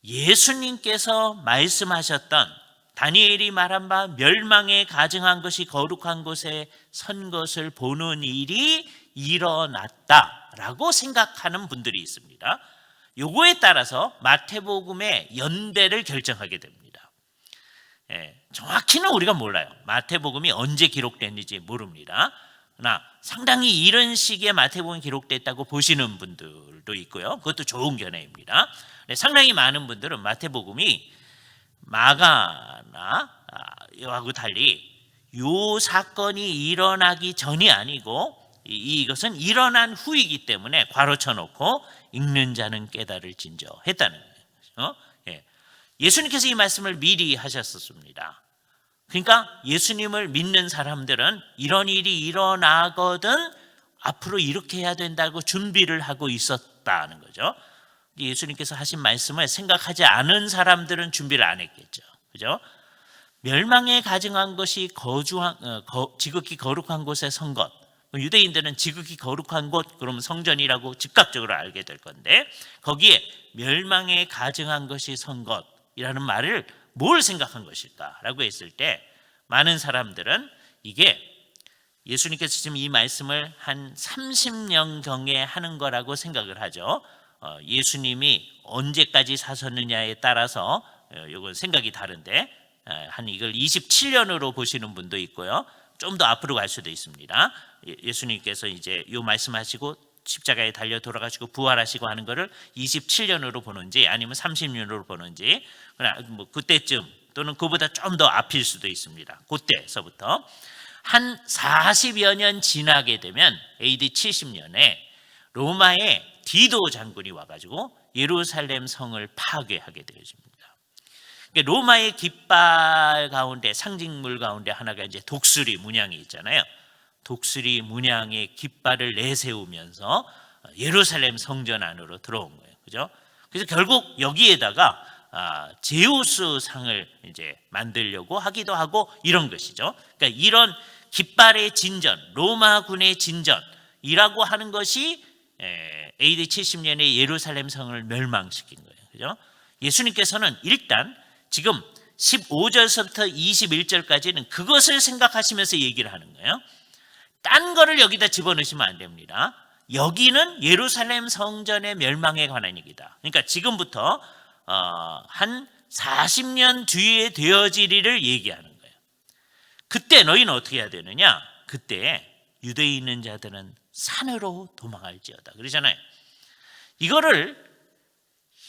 예수님께서 말씀하셨던 다니엘이 말한 바 멸망에 가증한 것이 거룩한 곳에 선 것을 보는 일이 일어났다라고 생각하는 분들이 있습니다. 요거에 따라서 마태복음의 연대를 결정하게 됩니다. 정확히는 우리가 몰라요. 마태복음이 언제 기록됐는지 모릅니다. 그러나 상당히 이런 식의 마태복음이 기록됐다고 보시는 분들도 있고요. 그것도 좋은 견해입니다. 상당히 많은 분들은 마태복음이 마가나 하고 달리 이 사건이 일어나기 전이 아니고 이것은 일어난 후이기 때문에 괄호 쳐놓고 읽는 자는 깨달을진저 했다는 거예요. 예수님께서 이 말씀을 미리 하셨었습니다. 그러니까 예수님을 믿는 사람들은 이런 일이 일어나거든 앞으로 이렇게 해야 된다고 준비를 하고 있었다는 거죠. 예수님께서 하신 말씀을 생각하지 않은 사람들은 준비를 안 했겠죠. 그죠? 멸망에 가증한 것이 지극히 거룩한 곳에 선 것. 유대인들은 지극히 거룩한 곳 그러면 성전이라고 즉각적으로 알게 될 건데 거기에 멸망에 가증한 것이 선 것이라는 말을 뭘 생각한 것일까라고 했을 때 많은 사람들은 이게 예수님께서 지금 이 말씀을 한 30년경에 하는 거라고 생각을 하죠. 예수님이 언제까지 사셨느냐에 따라서 이건 생각이 다른데 한 이걸 27년으로 보시는 분도 있고요. 좀 더 앞으로 갈 수도 있습니다. 예수님께서 이제 이 말씀하시고 십자가에 달려 돌아가시고 부활하시고 하는 거를 27년으로 보는지 아니면 30년으로 보는지 뭐 그때쯤 또는 그보다 좀 더 앞일 수도 있습니다. 그때서부터 한 40여 년 지나게 되면 AD 70년에 로마의 디도 장군이 와가지고 예루살렘 성을 파괴하게 되어집니다. 로마의 깃발 가운데 상징물 가운데 하나가 이제 독수리 문양이 있잖아요. 독수리 문양의 깃발을 내세우면서 예루살렘 성전 안으로 들어온 거예요. 그죠? 그래서 결국 여기에다가 제우스 상을 이제 만들려고 하기도 하고 이런 것이죠. 그러니까 이런 깃발의 진전, 로마군의 진전이라고 하는 것이 AD 70년에 예루살렘 성을 멸망시킨 거예요. 그죠? 예수님께서는 일단 지금 15절서부터 21절까지는 그것을 생각하시면서 얘기를 하는 거예요. 딴 거를 여기다 집어넣으시면 안 됩니다. 여기는 예루살렘 성전의 멸망에 관한 얘기다. 그러니까 지금부터 한 40년 뒤에 되어질 일을 얘기하는 거예요. 그때 너희는 어떻게 해야 되느냐? 그때 유대에 있는 자들은 산으로 도망할지어다. 그러잖아요.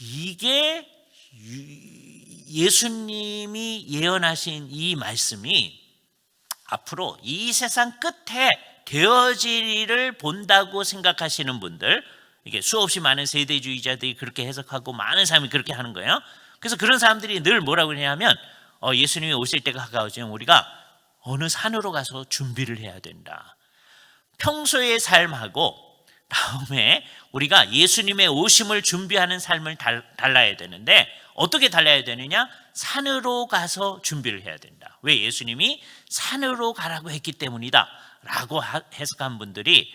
이게 예수님이 예언하신 이 말씀이 앞으로 이 세상 끝에 되어질 일을 본다고 생각하시는 분들, 이게 수없이 많은 세대주의자들이 그렇게 해석하고 많은 사람이 그렇게 하는 거예요. 그래서 그런 사람들이 늘 뭐라고 하냐면 예수님이 오실 때가 가까워지면 우리가 어느 산으로 가서 준비를 해야 된다. 평소의 삶하고 다음에 우리가 예수님의 오심을 준비하는 삶을 달라야 되는데 어떻게 달라야 되느냐? 산으로 가서 준비를 해야 된다. 왜? 예수님이 산으로 가라고 했기 때문이다 라고 해석한 분들이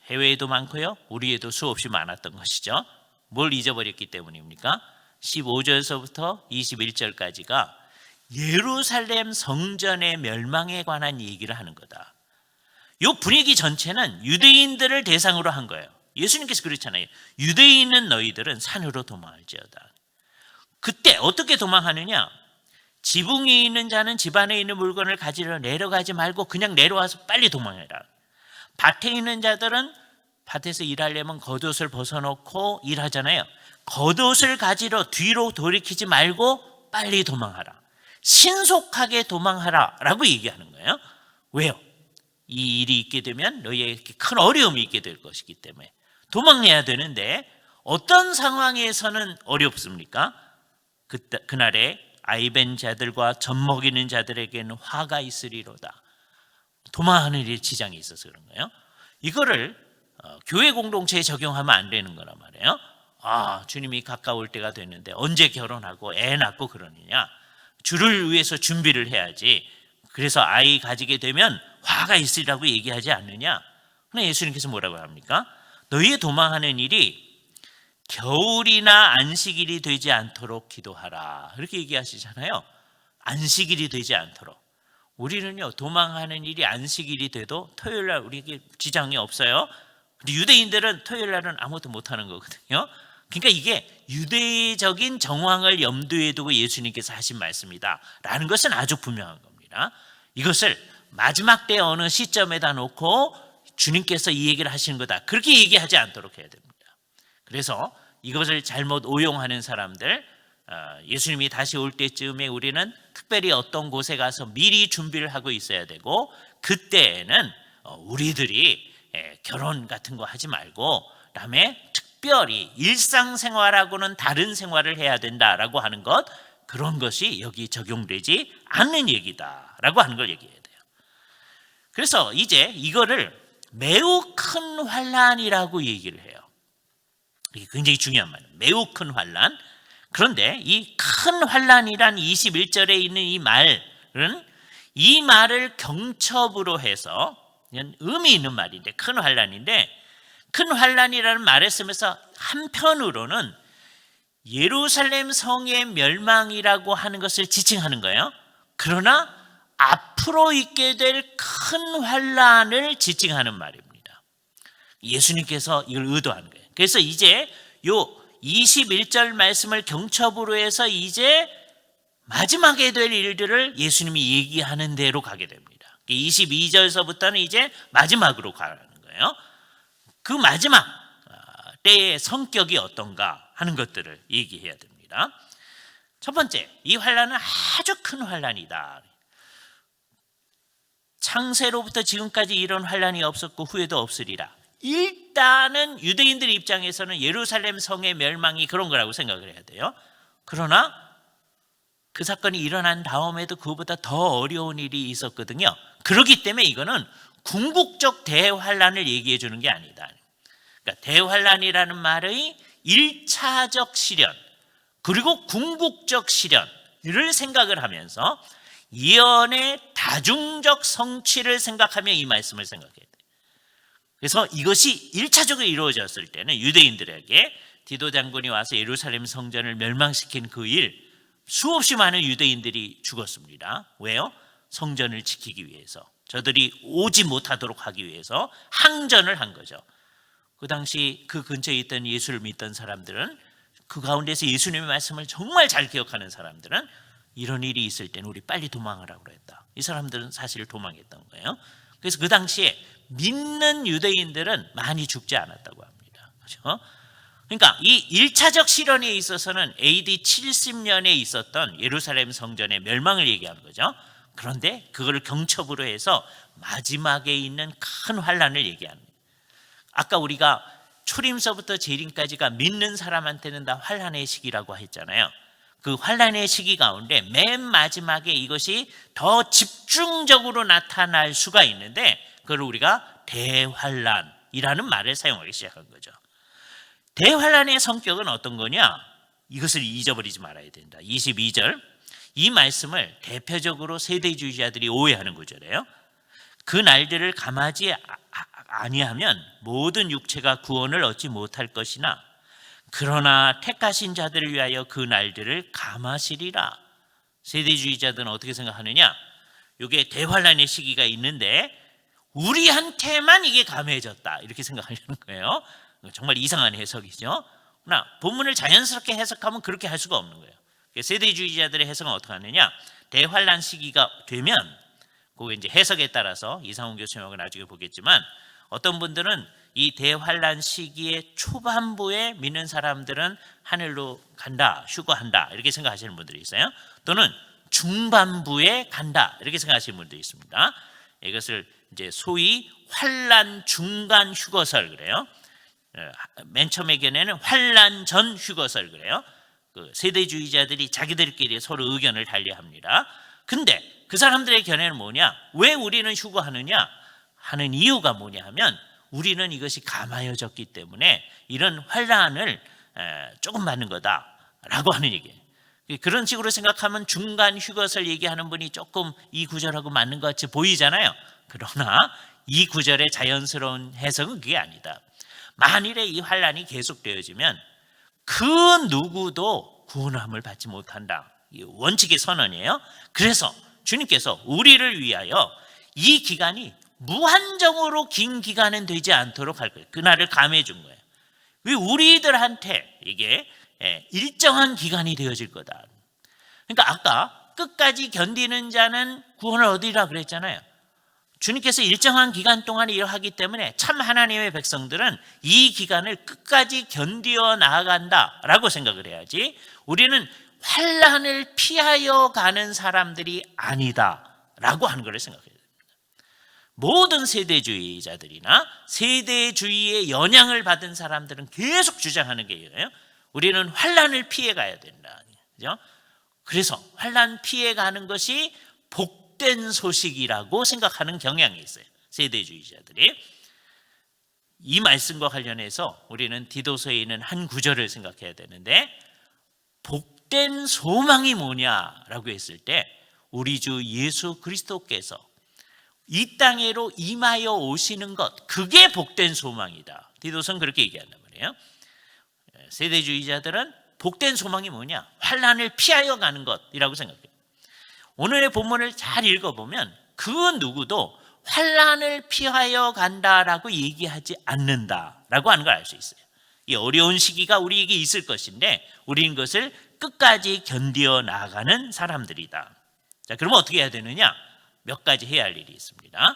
해외에도 많고요. 우리에도 수없이 많았던 것이죠. 뭘 잊어버렸기 때문입니까? 15절서부터 21절까지가 예루살렘 성전의 멸망에 관한 얘기를 하는 거다. 이 분위기 전체는 유대인들을 대상으로 한 거예요. 예수님께서 그렇잖아요. 유대에 있는 너희들은 산으로 도망할지어다. 그때 어떻게 도망하느냐? 지붕에 있는 자는 집 안에 있는 물건을 가지러 내려가지 말고 그냥 내려와서 빨리 도망해라. 밭에 있는 자들은 밭에서 일하려면 겉옷을 벗어놓고 일하잖아요. 겉옷을 가지러 뒤로 돌이키지 말고 빨리 도망하라. 신속하게 도망하라 라고 얘기하는 거예요. 왜요? 이 일이 있게 되면 너희에게 큰 어려움이 있게 될 것이기 때문에 도망해야 되는데 어떤 상황에서는 어렵습니까? 그날에 아이벤 자들과 젖 먹이는 자들에게는 화가 있으리로다. 도망하는 일에 지장이 있어서 그런 거예요. 이거를 교회 공동체에 적용하면 안 되는 거란 말이에요. 주님이 가까울 때가 됐는데 언제 결혼하고 애 낳고 그러느냐. 주를 위해서 준비를 해야지. 그래서 아이 가지게 되면 화가 있으리라고 얘기하지 않느냐. 그러나 예수님께서 뭐라고 합니까? 너희의 도망하는 일이 겨울이나 안식일이 되지 않도록 기도하라. 그렇게 얘기하시잖아요. 안식일이 되지 않도록. 우리는요, 도망하는 일이 안식일이 돼도 토요일 날 우리에게 지장이 없어요. 근데 유대인들은 토요일 날은 아무것도 못하는 거거든요. 그러니까 이게 유대적인 정황을 염두에 두고 예수님께서 하신 말씀이다 라는 것은 아주 분명한 겁니다. 이것을 마지막 때 어느 시점에다 놓고 주님께서 이 얘기를 하시는 거다, 그렇게 얘기하지 않도록 해야 됩니다. 그래서 이것을 잘못 오용하는 사람들, 예수님이 다시 올 때쯤에 우리는 특별히 어떤 곳에 가서 미리 준비를 하고 있어야 되고, 그때에는 우리들이 결혼 같은 거 하지 말고 그다음에 특별히 일상생활하고는 다른 생활을 해야 된다라고 하는 것, 그런 것이 여기 적용되지 않는 얘기다라고 하는 걸 얘기해야 돼요. 그래서 이제 이거를 매우 큰 환난이라고 얘기를 해요. 이게 굉장히 중요한 말이에요. 매우 큰 환난. 그런데 이 큰 환난이란 21절에 있는 이 말은, 이 말을 경첩으로 해서 의미 있는 말인데, 큰 환난인데, 큰 환난이라는 말을 쓰면서 한편으로는 예루살렘 성의 멸망이라고 하는 것을 지칭하는 거예요. 그러나 앞으로 있게 될 큰 환난을 지칭하는 말입니다. 예수님께서 이걸 의도하는 거예요. 그래서 이제 요 21절 말씀을 경첩으로 해서 이제 마지막에 될 일들을 예수님이 얘기하는 대로 가게 됩니다. 22절서부터는 이제 마지막으로 가는 거예요. 그 마지막 때의 성격이 어떤가 하는 것들을 얘기해야 됩니다. 첫 번째, 이 환난은 아주 큰 환난이다. 창세로부터 지금까지 이런 환난이 없었고 후에도 없으리라. 일단은 유대인들 입장에서는 예루살렘 성의 멸망이 그런 거라고 생각을 해야 돼요. 그러나 그 사건이 일어난 다음에도 그보다 더 어려운 일이 있었거든요. 그렇기 때문에 이거는 궁극적 대환란을 얘기해 주는 게 아니다. 그러니까 대환란이라는 말의 1차적 시련 그리고 궁극적 시련을 생각을 하면서 예언의 다중적 성취를 생각하며 이 말씀을 생각해야 돼요. 그래서 이것이 1차적으로 이루어졌을 때는 유대인들에게 디도 장군이 와서 예루살렘 성전을 멸망시킨 그 일, 수없이 많은 유대인들이 죽었습니다. 왜요? 성전을 지키기 위해서, 저들이 오지 못하도록 하기 위해서 항전을 한 거죠. 그 당시 그 근처에 있던 예수를 믿던 사람들은, 그 가운데서 예수님의 말씀을 정말 잘 기억하는 사람들은 이런 일이 있을 때는 우리 빨리 도망하라고 그랬다. 이 사람들은 사실 도망했던 거예요. 그래서 그 당시에 믿는 유대인들은 많이 죽지 않았다고 합니다. 그렇죠? 그러니까 이 1차적 시련에 있어서는 AD 70년에 있었던 예루살렘 성전의 멸망을 얘기하는 거죠. 그런데 그걸 경첩으로 해서 마지막에 있는 큰 환난을 얘기하는 거예요. 아까 우리가 초림서부터 재림까지가 믿는 사람한테는 다 환난의 시기라고 했잖아요. 그 환난의 시기 가운데 맨 마지막에 이것이 더 집중적으로 나타날 수가 있는데, 그걸 우리가 대환난이라는 말을 사용하기 시작한 거죠. 대환난의 성격은 어떤 거냐? 이것을 잊어버리지 말아야 된다. 22절, 이 말씀을 대표적으로 세대주의자들이 오해하는 구절이에요. 그 날들을 감하지 아니하면 모든 육체가 구원을 얻지 못할 것이나 그러나 택하신 자들을 위하여 그 날들을 감하시리라. 세대주의자들은 어떻게 생각하느냐? 이게 대환난의 시기가 있는데 우리한테만 이게 감해졌다, 이렇게 생각하려는 거예요. 정말 이상한 해석이죠. 그러나 본문을 자연스럽게 해석하면 그렇게 할 수가 없는 거예요. 세대주의자들의 해석은 어떻게 하느냐? 대환난 시기가 되면, 그게 이제 해석에 따라서 이상훈 교수님하고 나중에 보겠지만, 어떤 분들은 이 대환난 시기의 초반부에 믿는 사람들은 하늘로 간다, 휴거한다, 이렇게 생각하시는 분들이 있어요. 또는 중반부에 간다, 이렇게 생각하시는 분들이 있습니다. 이것을 이제 소위 환난 중간 휴거설 그래요. 맨 처음에 견해는 환난 전 휴거설 그래요. 그 세대주의자들이 자기들끼리 서로 의견을 달리합니다. 근데 그 사람들의 견해는 뭐냐? 왜 우리는 휴거하느냐 하는 이유가 뭐냐 하면 우리는 이것이 감하여졌기 때문에 이런 환란을 조금 받는 거다라고 하는 얘기예요. 그런 식으로 생각하면 중간 휴것을 얘기하는 분이 조금 이 구절하고 맞는 것 같이 보이잖아요. 그러나 이 구절의 자연스러운 해석은 그게 아니다. 만일에 이 환란이 계속되어지면 그 누구도 구원함을 받지 못한다. 이 원칙의 선언이에요. 그래서 주님께서 우리를 위하여 이 기간이 무한정으로 긴 기간은 되지 않도록 할 거예요. 그날을 감해 준 거예요. 왜 우리들한테 이게 일정한 기간이 되어질 거다. 그러니까 아까 끝까지 견디는 자는 구원을 얻으리라 그랬잖아요. 주님께서 일정한 기간 동안 일을 하기 때문에 참 하나님의 백성들은 이 기간을 끝까지 견디어 나아간다라고 생각을 해야지 우리는 환란을 피하여 가는 사람들이 아니다라고 하는 것을 생각해야 됩니다. 모든 세대주의자들이나 세대주의의 영향을 받은 사람들은 계속 주장하는 게 이거예요. 우리는 환란을 피해 가야 된다. 그죠? 그래서 환란 피해 가는 것이 복된 소식이라고 생각하는 경향이 있어요. 세대주의자들이. 이 말씀과 관련해서 우리는 디도서에 있는 한 구절을 생각해야 되는데 복된 소망이 뭐냐라고 했을 때 우리 주 예수 그리스도께서 이 땅에로 임하여 오시는 것, 그게 복된 소망이다. 디도서는 그렇게 얘기한단 말이에요. 세대주의자들은 복된 소망이 뭐냐? 환란을 피하여 가는 것이라고 생각해요. 오늘의 본문을 잘 읽어보면 그 누구도 환란을 피하여 간다라고 얘기하지 않는다라고 하는 걸 알 수 있어요. 이 어려운 시기가 우리에게 있을 것인데 우리는 그것을 끝까지 견디어 나가는 사람들이다. 자, 그러면 어떻게 해야 되느냐? 몇 가지 해야 할 일이 있습니다.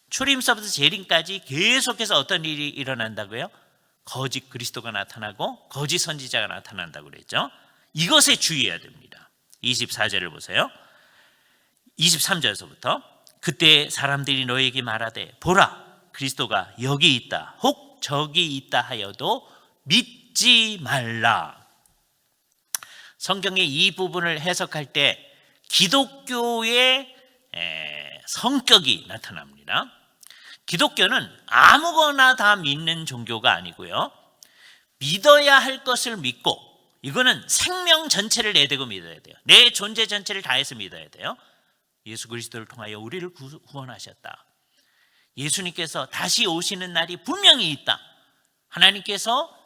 초림서부터 재림까지 계속해서 어떤 일이 일어난다고요? 거짓 그리스도가 나타나고 거짓 선지자가 나타난다고 그랬죠. 이것에 주의해야 됩니다. 24절을 보세요. 23절에서부터 그때 사람들이 너에게 말하되 보라 그리스도가 여기 있다 혹 저기 있다 하여도 믿지 말라. 성경의 이 부분을 해석할 때 기독교의 성격이 나타납니다. 기독교는 아무거나 다 믿는 종교가 아니고요. 믿어야 할 것을 믿고 이거는 생명 전체를 내대고 믿어야 돼요. 내 존재 전체를 다해서 믿어야 돼요. 예수 그리스도를 통하여 우리를 구원하셨다. 예수님께서 다시 오시는 날이 분명히 있다. 하나님께서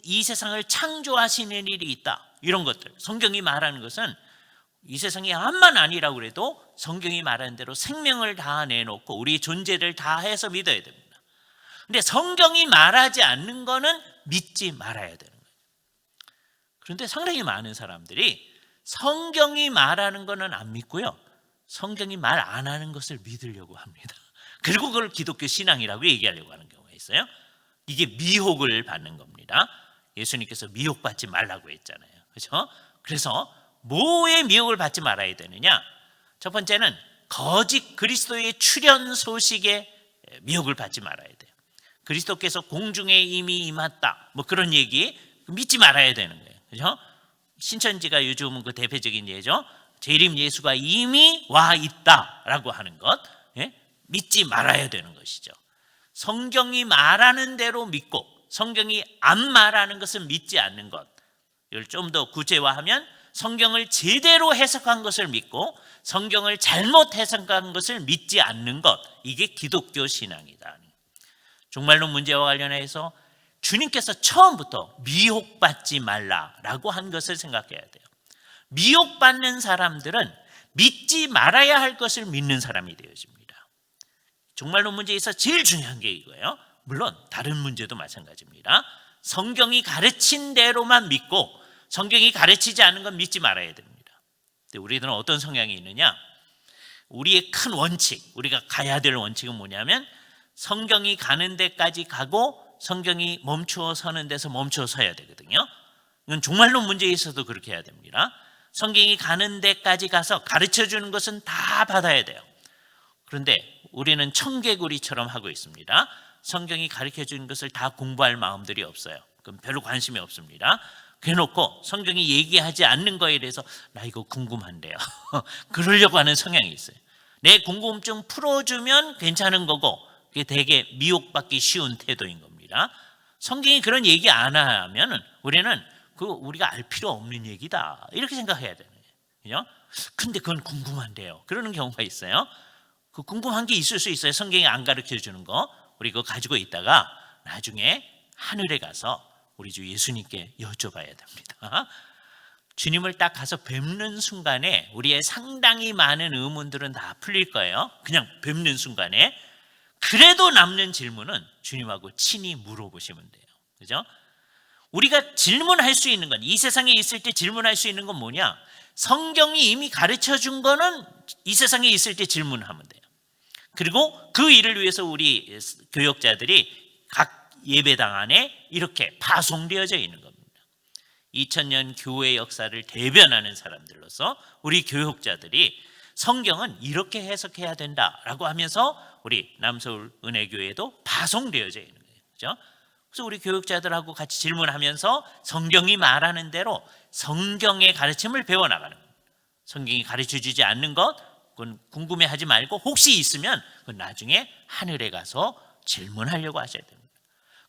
이 세상을 창조하시는 일이 있다. 이런 것들. 성경이 말하는 것은 이 세상이 암만 아니라고 그래도 성경이 말하는 대로 생명을 다 내놓고 우리 존재를 다해서 믿어야 됩니다. 근데 성경이 말하지 않는 거는 믿지 말아야 되는 거예요. 그런데 상당히 많은 사람들이 성경이 말하는 거는 안 믿고요. 성경이 말 안 하는 것을 믿으려고 합니다. 그리고 그걸 기독교 신앙이라고 얘기하려고 하는 경우가 있어요. 이게 미혹을 받는 겁니다. 예수님께서 미혹받지 말라고 했잖아요. 그렇죠? 그래서 뭐에 미혹을 받지 말아야 되느냐? 첫 번째는 거짓 그리스도의 출현 소식에 미혹을 받지 말아야 돼요. 그리스도께서 공중에 이미 임했다. 뭐 그런 얘기 믿지 말아야 되는 거예요. 그렇죠? 신천지가 요즘은 그 대표적인 예죠. 재림 예수가 이미 와 있다라고 하는 것 믿지 말아야 되는 것이죠. 성경이 말하는 대로 믿고 성경이 안 말하는 것은 믿지 않는 것. 이걸 좀 더 구체화하면 성경을 제대로 해석한 것을 믿고 성경을 잘못 해석한 것을 믿지 않는 것. 이게 기독교 신앙이다. 종말론 문제와 관련해서 주님께서 처음부터 미혹받지 말라라고 한 것을 생각해야 돼요. 미혹받는 사람들은 믿지 말아야 할 것을 믿는 사람이 되어집니다. 종말론 문제에서 제일 중요한 게 이거예요. 물론 다른 문제도 마찬가지입니다. 성경이 가르친 대로만 믿고 성경이 가르치지 않은 건 믿지 말아야 됩니다. 근데 우리들은 어떤 성향이 있느냐? 우리의 큰 원칙, 우리가 가야 될 원칙은 뭐냐면 성경이 가는 데까지 가고 성경이 멈추어 서는 데서 멈추어 서야 되거든요. 이건 종말론 문제에 있어도 그렇게 해야 됩니다. 성경이 가는 데까지 가서 가르쳐 주는 것은 다 받아야 돼요. 그런데 우리는 청개구리처럼 하고 있습니다. 성경이 가르쳐 주는 것을 다 공부할 마음들이 없어요. 그럼 별로 관심이 없습니다. 그래놓고 성경이 얘기하지 않는 거에 대해서 나 이거 궁금한데요. 그러려고 하는 성향이 있어요. 내 궁금증 풀어주면 괜찮은 거고, 그게 되게 미혹받기 쉬운 태도인 겁니다. 성경이 그런 얘기 안 하면 우리는 우리가 알 필요 없는 얘기다 이렇게 생각해야 되는 거예요. 근데 그건 궁금한데요. 그러는 경우가 있어요. 그 궁금한 게 있을 수 있어요. 성경이 안 가르쳐 주는 거 우리 그거 가지고 있다가 나중에 하늘에 가서 우리 주 예수님께 여쭤봐야 됩니다. 주님을 딱 가서 뵙는 순간에 우리의 상당히 많은 의문들은 다 풀릴 거예요. 그냥 뵙는 순간에. 그래도 남는 질문은 주님하고 친히 물어보시면 돼요. 그죠? 우리가 질문할 수 있는 건, 이 세상에 있을 때 질문할 수 있는 건 뭐냐? 성경이 이미 가르쳐 준 거는 이 세상에 있을 때 질문하면 돼요. 그리고 그 일을 위해서 우리 교역자들이 각 예배당 안에 이렇게 파송되어져 있는 겁니다. 2000년 교회 역사를 대변하는 사람들로서 우리 교역자들이 성경은 이렇게 해석해야 된다라고 하면서 우리 남서울 은혜교회도 파송되어져 있는 거예요. 그렇죠? 그래서 우리 교육자들하고 같이 질문하면서 성경이 말하는 대로 성경의 가르침을 배워나가는 거예요. 성경이 가르쳐주지 않는 것, 그건 궁금해하지 말고 혹시 있으면 그건 나중에 하늘에 가서 질문하려고 하셔야 됩니다.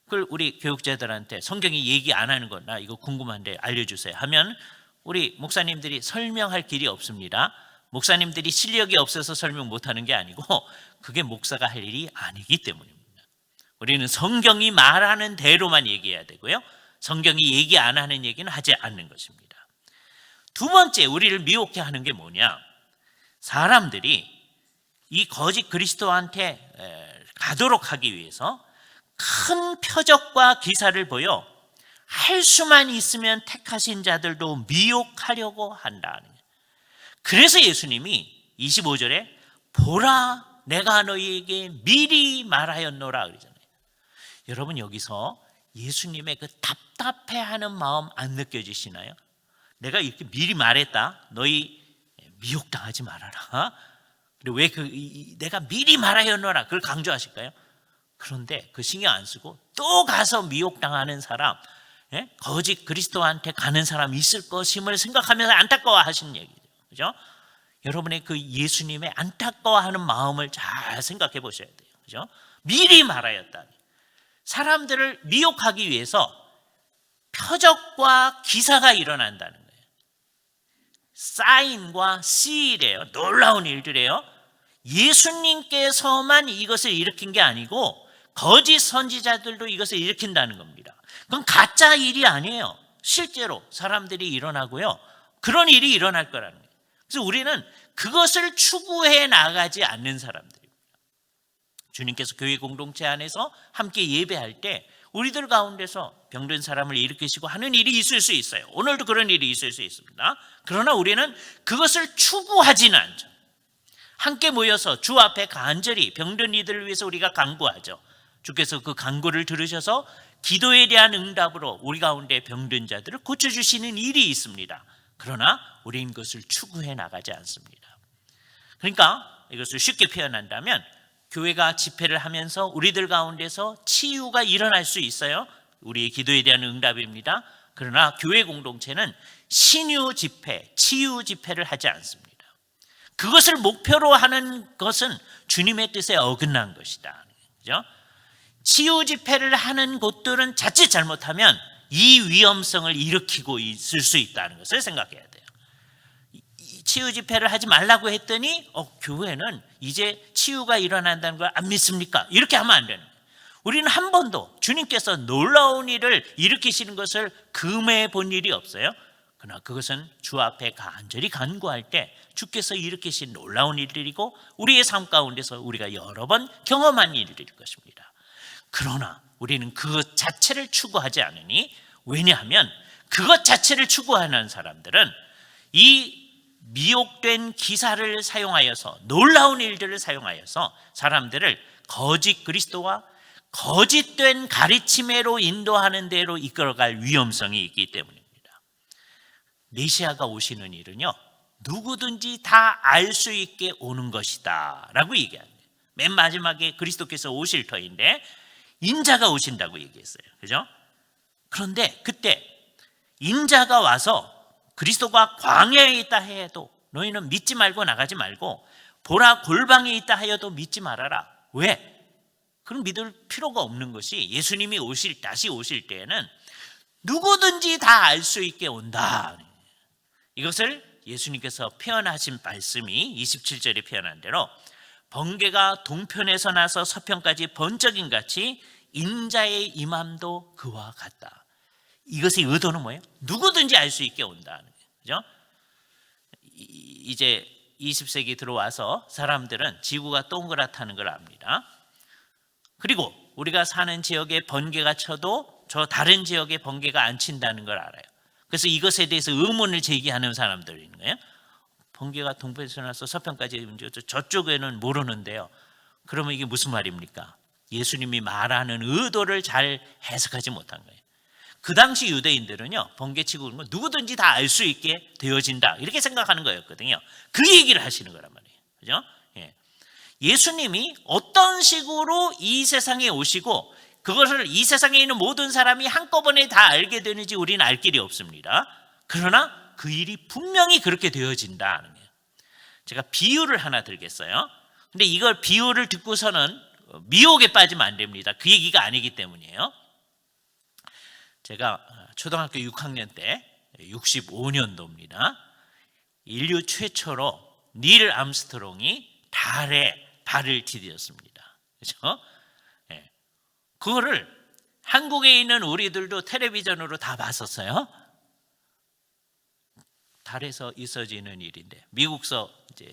그걸 우리 교육자들한테 성경이 얘기 안 하는 것, 나 이거 궁금한데 알려주세요 하면 우리 목사님들이 설명할 길이 없습니다. 목사님들이 실력이 없어서 설명 못하는 게 아니고 그게 목사가 할 일이 아니기 때문입니다. 우리는 성경이 말하는 대로만 얘기해야 되고요. 성경이 얘기 안 하는 얘기는 하지 않는 것입니다. 두 번째 우리를 미혹해 하는 게 뭐냐? 사람들이 이 거짓 그리스도한테 가도록 하기 위해서 큰 표적과 기사를 보여 할 수만 있으면 택하신 자들도 미혹하려고 한다는 거예요. 그래서 예수님이 25절에 보라 내가 너희에게 미리 말하였노라 그러잖아요. 여러분 여기서 예수님의 그 답답해하는 마음 안 느껴지시나요? 내가 이렇게 미리 말했다. 너희 미혹당하지 말아라. 그리고 왜 내가 미리 말하였노라 그걸 강조하실까요? 그런데 그 신경 안 쓰고 또 가서 미혹당하는 사람, 거짓 그리스도한테 가는 사람 있을 것임을 생각하면서 안타까워하시는 얘기죠. 그죠? 여러분의 그 예수님의 안타까워하는 마음을 잘 생각해 보셔야 돼요. 그죠? 미리 말하였다. 사람들을 미혹하기 위해서 표적과 기사가 일어난다는 거예요. 사인과 시일이에요. 놀라운 일들이에요. 예수님께서만 이것을 일으킨 게 아니고 거짓 선지자들도 이것을 일으킨다는 겁니다. 그건 가짜 일이 아니에요. 실제로 사람들이 일어나고요. 그런 일이 일어날 거라는 거예요. 그래서 우리는 그것을 추구해 나가지 않는 사람들입니다. 주님께서 교회 공동체 안에서 함께 예배할 때 우리들 가운데서 병든 사람을 일으키시고 하는 일이 있을 수 있어요. 오늘도 그런 일이 있을 수 있습니다. 그러나 우리는 그것을 추구하지는 않죠. 함께 모여서 주 앞에 간절히 병든 이들을 위해서 우리가 간구하죠. 주께서 그 간구를 들으셔서 기도에 대한 응답으로 우리 가운데 병든 자들을 고쳐주시는 일이 있습니다. 그러나 우리는 그것을 추구해 나가지 않습니다. 그러니까 이것을 쉽게 표현한다면 교회가 집회를 하면서 우리들 가운데서 치유가 일어날 수 있어요. 우리의 기도에 대한 응답입니다. 그러나 교회 공동체는 신유 집회, 치유 집회를 하지 않습니다. 그것을 목표로 하는 것은 주님의 뜻에 어긋난 것이다. 그죠? 치유 집회를 하는 곳들은 자칫 잘못하면 이 위험성을 일으키고 있을 수 있다는 것을 생각해야 돼요. 치유 집회를 하지 말라고 했더니 교회는 이제 치유가 일어난다는 걸 안 믿습니까? 이렇게 하면 안 되는 거예요. 우리는 한 번도 주님께서 놀라운 일을 일으키시는 것을 금해 본 일이 없어요. 그러나 그것은 주 앞에 간절히 간구할 때 주께서 일으키신 놀라운 일들이고 우리의 삶 가운데서 우리가 여러 번 경험한 일들일 것입니다. 그러나 우리는 그것 자체를 추구하지 않으니, 왜냐하면 그것 자체를 추구하는 사람들은 이 미혹된 기사를 사용하여서, 놀라운 일들을 사용하여서 사람들을 거짓 그리스도와 거짓된 가르침으로 인도하는 데로 이끌어갈 위험성이 있기 때문입니다. 메시아가 오시는 일은요, 누구든지 다 알 수 있게 오는 것이다 라고 얘기합니다. 맨 마지막에 그리스도께서 오실 터인데 인자가 오신다고 얘기했어요. 그죠? 그런데 그때 인자가 와서 그리스도가 광야에 있다 해도 너희는 믿지 말고 나가지 말고 보라 골방에 있다 하여도 믿지 말아라. 왜? 그럼 믿을 필요가 없는 것이 예수님이 다시 오실 때에는 누구든지 다 알 수 있게 온다. 이것을 예수님께서 표현하신 말씀이 27절에 표현한 대로 번개가 동편에서 나서 서편까지 번쩍임 같이 인자의 임함도 그와 같다. 이것의 의도는 뭐예요? 누구든지 알 수 있게 온다는 거예요. 그죠? 이제 20세기 들어와서 사람들은 지구가 동그랗다는 걸 압니다. 그리고 우리가 사는 지역에 번개가 쳐도 저 다른 지역에 번개가 안 친다는 걸 알아요. 그래서 이것에 대해서 의문을 제기하는 사람들이 있는 거예요. 번개가 동편에서 나서 서편까지 저쪽에는 모르는데요. 그러면 이게 무슨 말입니까? 예수님이 말하는 의도를 잘 해석하지 못한 거예요. 그 당시 유대인들은요, 번개치고 오는 건 누구든지 다 알 수 있게 되어진다 이렇게 생각하는 거였거든요. 그 얘기를 하시는 거란 말이에요. 그죠? 예. 예수님이 어떤 식으로 이 세상에 오시고 그것을 이 세상에 있는 모든 사람이 한꺼번에 다 알게 되는지 우리는 알 길이 없습니다. 그러나 그 일이 분명히 그렇게 되어진다는 거예요. 제가 비유를 하나 들겠어요. 근데 이걸 비유를 듣고서는 미혹에 빠지면 안 됩니다. 그 얘기가 아니기 때문이에요. 제가 초등학교 6학년 때 65년도입니다. 인류 최초로 닐 암스트롱이 달에 발을 디뎠습니다. 그렇죠? 네. 그거를 한국에 있는 우리들도 텔레비전으로 다 봤었어요. 달에서 있어지는 일인데 미국서 이제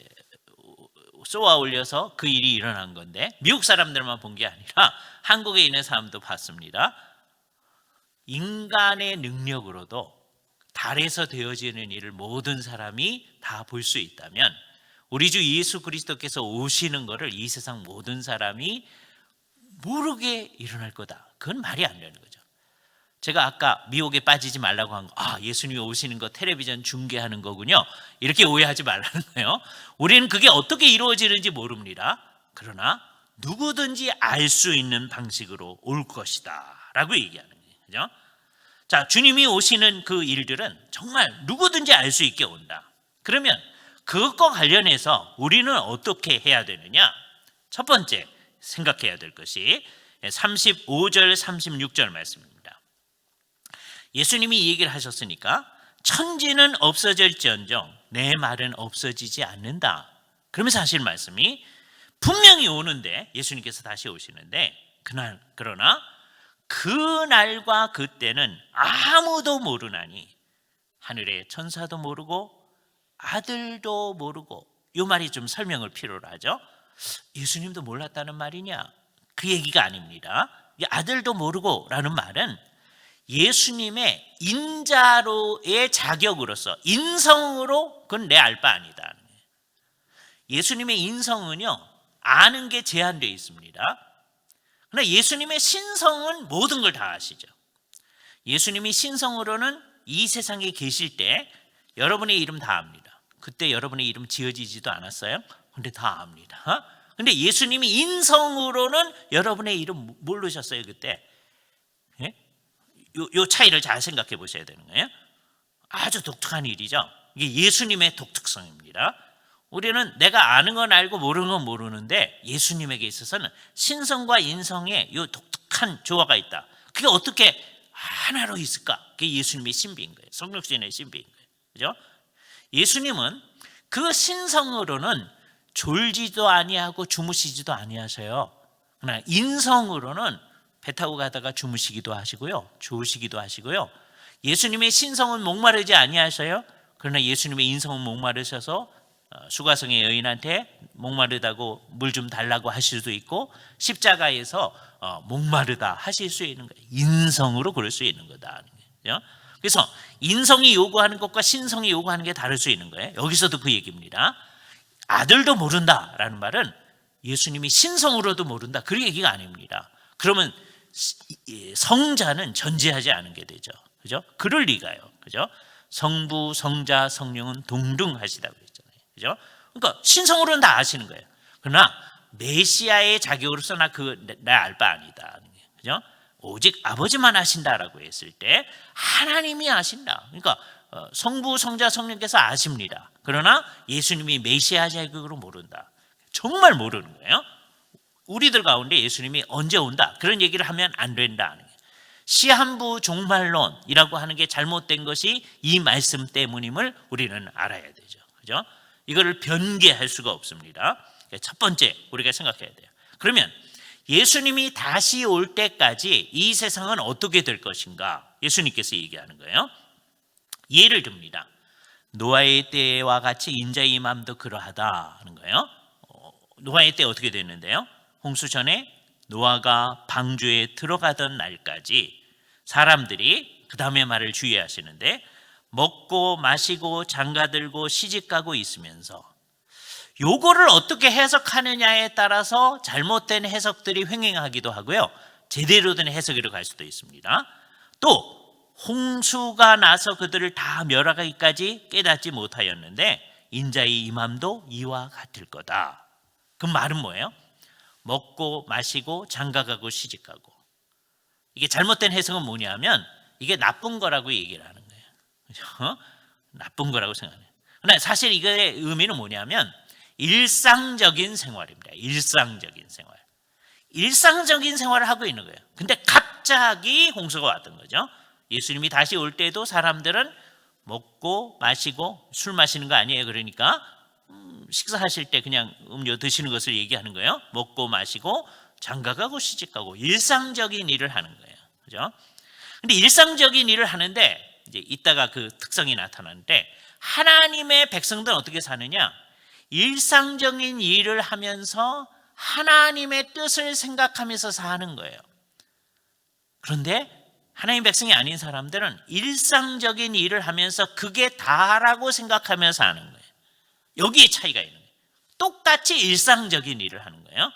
쏘아 올려서 그 일이 일어난 건데 미국 사람들만 본 게 아니라 한국에 있는 사람도 봤습니다. 인간의 능력으로도 달에서 되어지는 일을 모든 사람이 다 볼 수 있다면 우리 주 예수 그리스도께서 오시는 것을 이 세상 모든 사람이 모르게 일어날 거다. 그건 말이 안 되는 거죠. 제가 아까 미혹에 빠지지 말라고 한 거, 예수님이 오시는 거 텔레비전 중계하는 거군요. 이렇게 오해하지 말라는 거예요. 우리는 그게 어떻게 이루어지는지 모릅니다. 그러나 누구든지 알 수 있는 방식으로 올 것이다 라고 얘기하는 거예요. 그죠? 자, 주님이 오시는 그 일들은 정말 누구든지 알 수 있게 온다. 그러면 그것과 관련해서 우리는 어떻게 해야 되느냐? 첫 번째 생각해야 될 것이 35절 36절 말씀입니다. 예수님이 이 얘기를 하셨으니까 천지는 없어질지언정 내 말은 없어지지 않는다. 그러면서 하실 말씀이 분명히 오는데 예수님께서 다시 오시는데 그러나 그날과 그때는 아무도 모르나니 하늘의 천사도 모르고 아들도 모르고. 이 말이 좀 설명을 필요로 하죠. 예수님도 몰랐다는 말이냐? 그 얘기가 아닙니다. 이 아들도 모르고 라는 말은 예수님의 인자로의 자격으로서 인성으로 그건 내 알 바 아니다. 예수님의 인성은요 아는 게 제한되어 있습니다. 그러나 예수님의 신성은 모든 걸 다 아시죠. 예수님이 신성으로는 이 세상에 계실 때 여러분의 이름 다 압니다. 그때 여러분의 이름 지어지지도 않았어요. 근데 다 압니다. 근데 예수님이 인성으로는 여러분의 이름 모르셨어요 그때. 예? 요 차이를 잘 생각해 보셔야 되는 거예요. 아주 독특한 일이죠. 이게 예수님의 독특성입니다. 우리는 내가 아는 건 알고 모르는 건 모르는데 예수님에게 있어서는 신성과 인성의 이 독특한 조화가 있다. 그게 어떻게 하나로 있을까? 그게 예수님의 신비인 거예요. 성육신의 신비인 거예요. 그죠? 예수님은 그 신성으로는 졸지도 아니하고 주무시지도 아니하셔요. 그러나 인성으로는 배 타고 가다가 주무시기도 하시고요, 좋으시기도 하시고요. 예수님의 신성은 목마르지 아니하셔요. 그러나 예수님의 인성은 목마르셔서 수가성의 여인한테 목마르다고 물 좀 달라고 하실 수도 있고 십자가에서 목마르다 하실 수 있는 거예요. 인성으로 그럴 수 있는 거다. 그래서 인성이 요구하는 것과 신성이 요구하는 게 다를 수 있는 거예요. 여기서도 그 얘기입니다. 아들도 모른다라는 말은 예수님이 신성으로도 모른다 그 얘기가 아닙니다. 그러면 성자는 존재하지 않은 게 되죠. 그죠? 그럴 리가요. 그죠? 성부, 성자, 성령은 동등하시다고 했잖아요. 그죠? 그러니까 신성으로는 다 아시는 거예요. 그러나 메시아의 자격으로서 나 알 바 아니다. 그죠? 오직 아버지만 아신다라고 했을 때 하나님이 아신다. 그러니까 성부, 성자, 성령께서 아십니다. 그러나 예수님이 메시아 자격으로 모른다. 정말 모르는 거예요. 우리들 가운데 예수님이 언제 온다 그런 얘기를 하면 안 된다. 시한부 종말론이라고 하는 게 잘못된 것이 이 말씀 때문임을 우리는 알아야 되죠. 그죠? 이거를 변개할 수가 없습니다. 첫 번째 우리가 생각해야 돼요. 그러면 예수님이 다시 올 때까지 이 세상은 어떻게 될 것인가? 예수님께서 얘기하는 거예요. 예를 듭니다. 노아의 때와 같이 인자의 임함도 그러하다 하는 거예요. 노아의 때 어떻게 됐는데요? 홍수 전에 노아가 방주에 들어가던 날까지 사람들이 그 다음에 말을 주의하시는데 먹고 마시고 장가들고 시집가고 있으면서 요거를 어떻게 해석하느냐에 따라서 잘못된 해석들이 횡행하기도 하고요. 제대로 된 해석으로 갈 수도 있습니다. 또 홍수가 나서 그들을 다 멸하기까지 깨닫지 못하였는데 인자의 임함도 이와 같을 거다. 그 말은 뭐예요? 먹고 마시고 장가가고 시집가고. 이게 잘못된 해석은 뭐냐면 이게 나쁜 거라고 얘기를 하는 거예요. 그렇죠? 나쁜 거라고 생각해요. 그러나 사실 이거의 의미는 뭐냐면 일상적인 생활입니다. 일상적인 생활. 일상적인 생활을 하고 있는 거예요. 근데 갑자기 홍수가 왔던 거죠. 예수님이 다시 올 때도 사람들은 먹고 마시고 술 마시는 거 아니에요. 그러니까 식사하실 때 그냥 음료 드시는 것을 얘기하는 거예요. 먹고 마시고 장가가고 시집가고 일상적인 일을 하는 거예요. 그죠? 근데 일상적인 일을 하는데 이제 이따가 그 특성이 나타나는데 하나님의 백성들은 어떻게 사느냐? 일상적인 일을 하면서 하나님의 뜻을 생각하면서 사는 거예요. 그런데 하나님 백성이 아닌 사람들은 일상적인 일을 하면서 그게 다라고 생각하면서 사는 거예요. 여기에 차이가 있는 거예요. 똑같이 일상적인 일을 하는 거예요.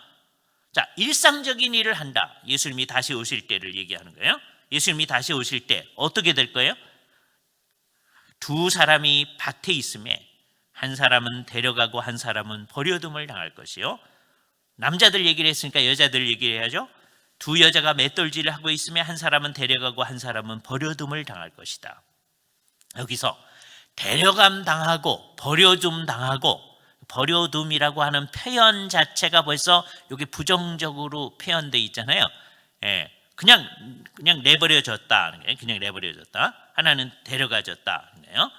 자, 일상적인 일을 한다. 예수님이 다시 오실 때를 얘기하는 거예요. 예수님이 다시 오실 때 어떻게 될 거예요? 두 사람이 밭에 있음에 한 사람은 데려가고 한 사람은 버려둠을 당할 것이요. 남자들 얘기를 했으니까 여자들 얘기를 해야죠. 두 여자가 맷돌질을 하고 있으면 한 사람은 데려가고 한 사람은 버려둠을 당할 것이다. 여기서 데려감 당하고 버려둠 당하고 버려둠이라고 하는 표현 자체가 벌써 여기 부정적으로 표현되어 있잖아요. 예, 그냥 내버려졌다 하는 거예요. 그냥 내버려졌다. 하나는 데려가졌다 하는 거예요.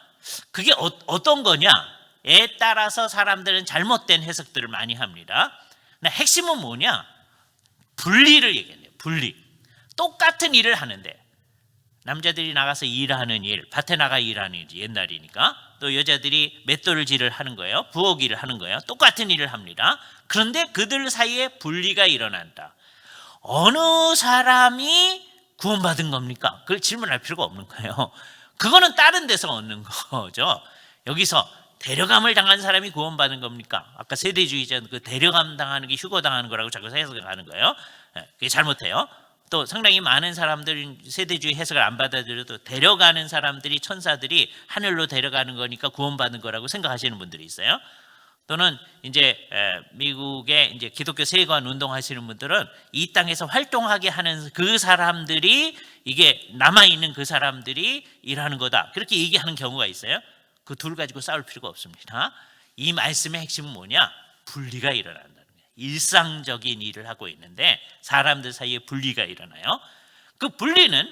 그게 어떤 거냐에 따라서 사람들은 잘못된 해석들을 많이 합니다. 핵심은 뭐냐? 분리를 얘기해요. 분리. 똑같은 일을 하는데 남자들이 나가서 일하는 일, 밭에 나가 일하는 일이 옛날이니까 또 여자들이 맷돌질을 하는 거예요. 부엌 일을 하는 거예요. 똑같은 일을 합니다. 그런데 그들 사이에 분리가 일어난다. 어느 사람이 구원받은 겁니까? 그걸 질문할 필요가 없는 거예요. 그거는 다른 데서 얻는 거죠. 여기서 데려감을 당한 사람이 구원받은 겁니까? 아까 세대주의자는 그 데려감 당하는 게 휴거 당하는 거라고 자꾸 해석하는 거예요. 그게 잘못해요. 또 상당히 많은 사람들은 세대주의 해석을 안 받아들여도 데려가는 사람들이 천사들이 하늘로 데려가는 거니까 구원받는 거라고 생각하시는 분들이 있어요. 또는 이제 미국의 이제 기독교 세관 운동하시는 분들은 이 땅에서 활동하게 하는 그 사람들이 이게 남아 있는 그 사람들이 일하는 거다. 그렇게 얘기하는 경우가 있어요. 그 둘 가지고 싸울 필요가 없습니다. 이 말씀의 핵심은 뭐냐? 분리가 일어난다는 거예요. 일상적인 일을 하고 있는데 사람들 사이에 분리가 일어나요. 그 분리는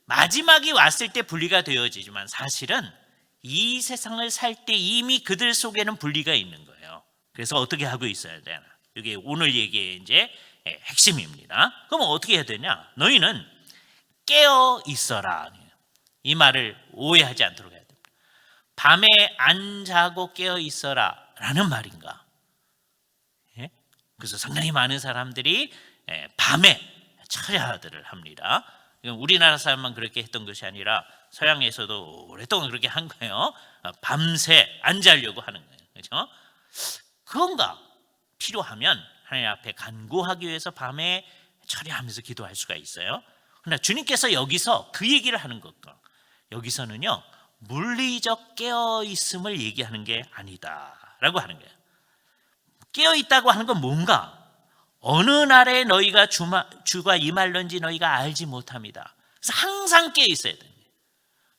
마지막이 왔을 때 분리가 되어지지만 사실은 이 세상을 살 때 이미 그들 속에는 분리가 있는 거예요. 그래서 어떻게 하고 있어야 되나? 이게 오늘 얘기의 이제 핵심입니다. 그럼 어떻게 해야 되냐? 너희는 깨어 있어라. 이 말을 오해하지 않도록 해야 됩니다. 밤에 안 자고 깨어 있어라 라는 말인가? 그래서 상당히 많은 사람들이 밤에 철야들을 합니다. 우리나라 사람만 그렇게 했던 것이 아니라 서양에서도 오랫동안 그렇게 한 거예요. 밤새 안 자려고 하는 거예요. 그렇죠? 그런가? 필요하면 하나님 앞에 간구하기 위해서 밤에 철야하면서 기도할 수가 있어요. 그러나 주님께서 여기서 그 얘기를 하는 것과 여기서는요 물리적 깨어있음을 얘기하는 게 아니다라고 하는 거예요. 깨어있다고 하는 건 뭔가? 어느 날에 너희가 주가 임할런지 너희가 알지 못합니다. 그래서 항상 깨어 있어야 됩니다.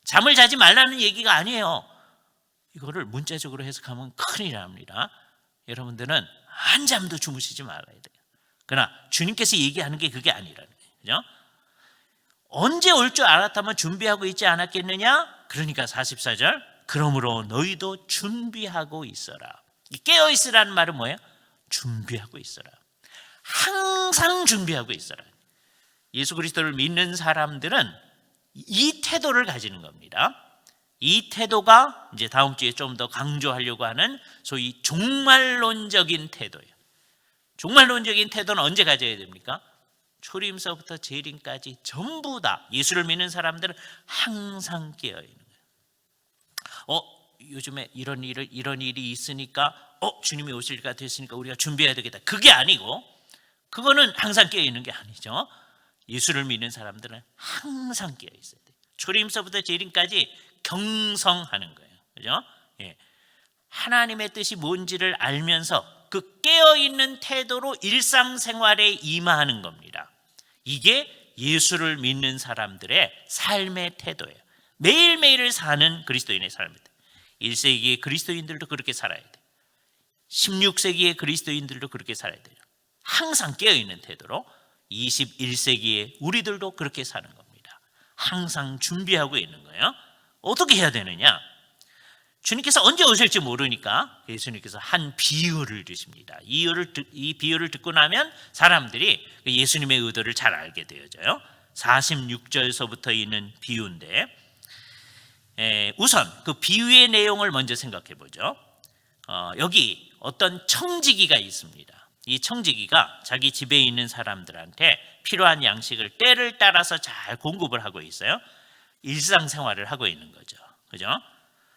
잠을 자지 말라는 얘기가 아니에요. 이거를 문자적으로 해석하면 큰일 납니다. 여러분들은 한잠도 주무시지 말아야 돼요. 그러나 주님께서 얘기하는 게 그게 아니라는 거예요. 그죠? 언제 올 줄 알았다면 준비하고 있지 않았겠느냐? 그러니까 44절, 그러므로 너희도 준비하고 있어라. 깨어 있으라는 말은 뭐예요? 준비하고 있어라. 항상 준비하고 있어라. 예수 그리스도를 믿는 사람들은 이 태도를 가지는 겁니다. 이 태도가 이제 다음 주에 좀 더 강조하려고 하는 소위 종말론적인 태도예요. 종말론적인 태도는 언제 가져야 됩니까? 초림서부터 재림까지 전부 다 예수를 믿는 사람들은 항상 깨어 있는 거예요. 요즘에 이런 일이 있으니까 주님이 오실 때가 됐으니까 우리가 준비해야 되겠다. 그게 아니고, 그거는 항상 깨어 있는 게 아니죠. 예수를 믿는 사람들은 항상 깨어 있어야 돼요. 초림서부터 재림까지 경성하는 거예요. 그죠? 예. 하나님의 뜻이 뭔지를 알면서 그 깨어있는 태도로 일상생활에 임하는 겁니다. 이게 예수를 믿는 사람들의 삶의 태도예요. 매일매일을 사는 그리스도인의 삶입니다. 1세기의 그리스도인들도 그렇게 살아야 돼요. 16세기의 그리스도인들도 그렇게 살아야 돼요. 항상 깨어있는 태도로 21세기의 우리들도 그렇게 사는 겁니다. 항상 준비하고 있는 거예요. 어떻게 해야 되느냐? 주님께서 언제 오실지 모르니까 예수님께서 한 비유를 주십니다. 이 비유를 듣고 나면 사람들이 예수님의 의도를 잘 알게 되어져요. 46절서부터 있는 비유인데, 우선 그 비유의 내용을 먼저 생각해 보죠. 여기 어떤 청지기가 있습니다. 이 청지기가 자기 집에 있는 사람들한테 필요한 양식을 때를 따라서 잘 공급을 하고 있어요. 일상생활을 하고 있는 거죠. 그죠?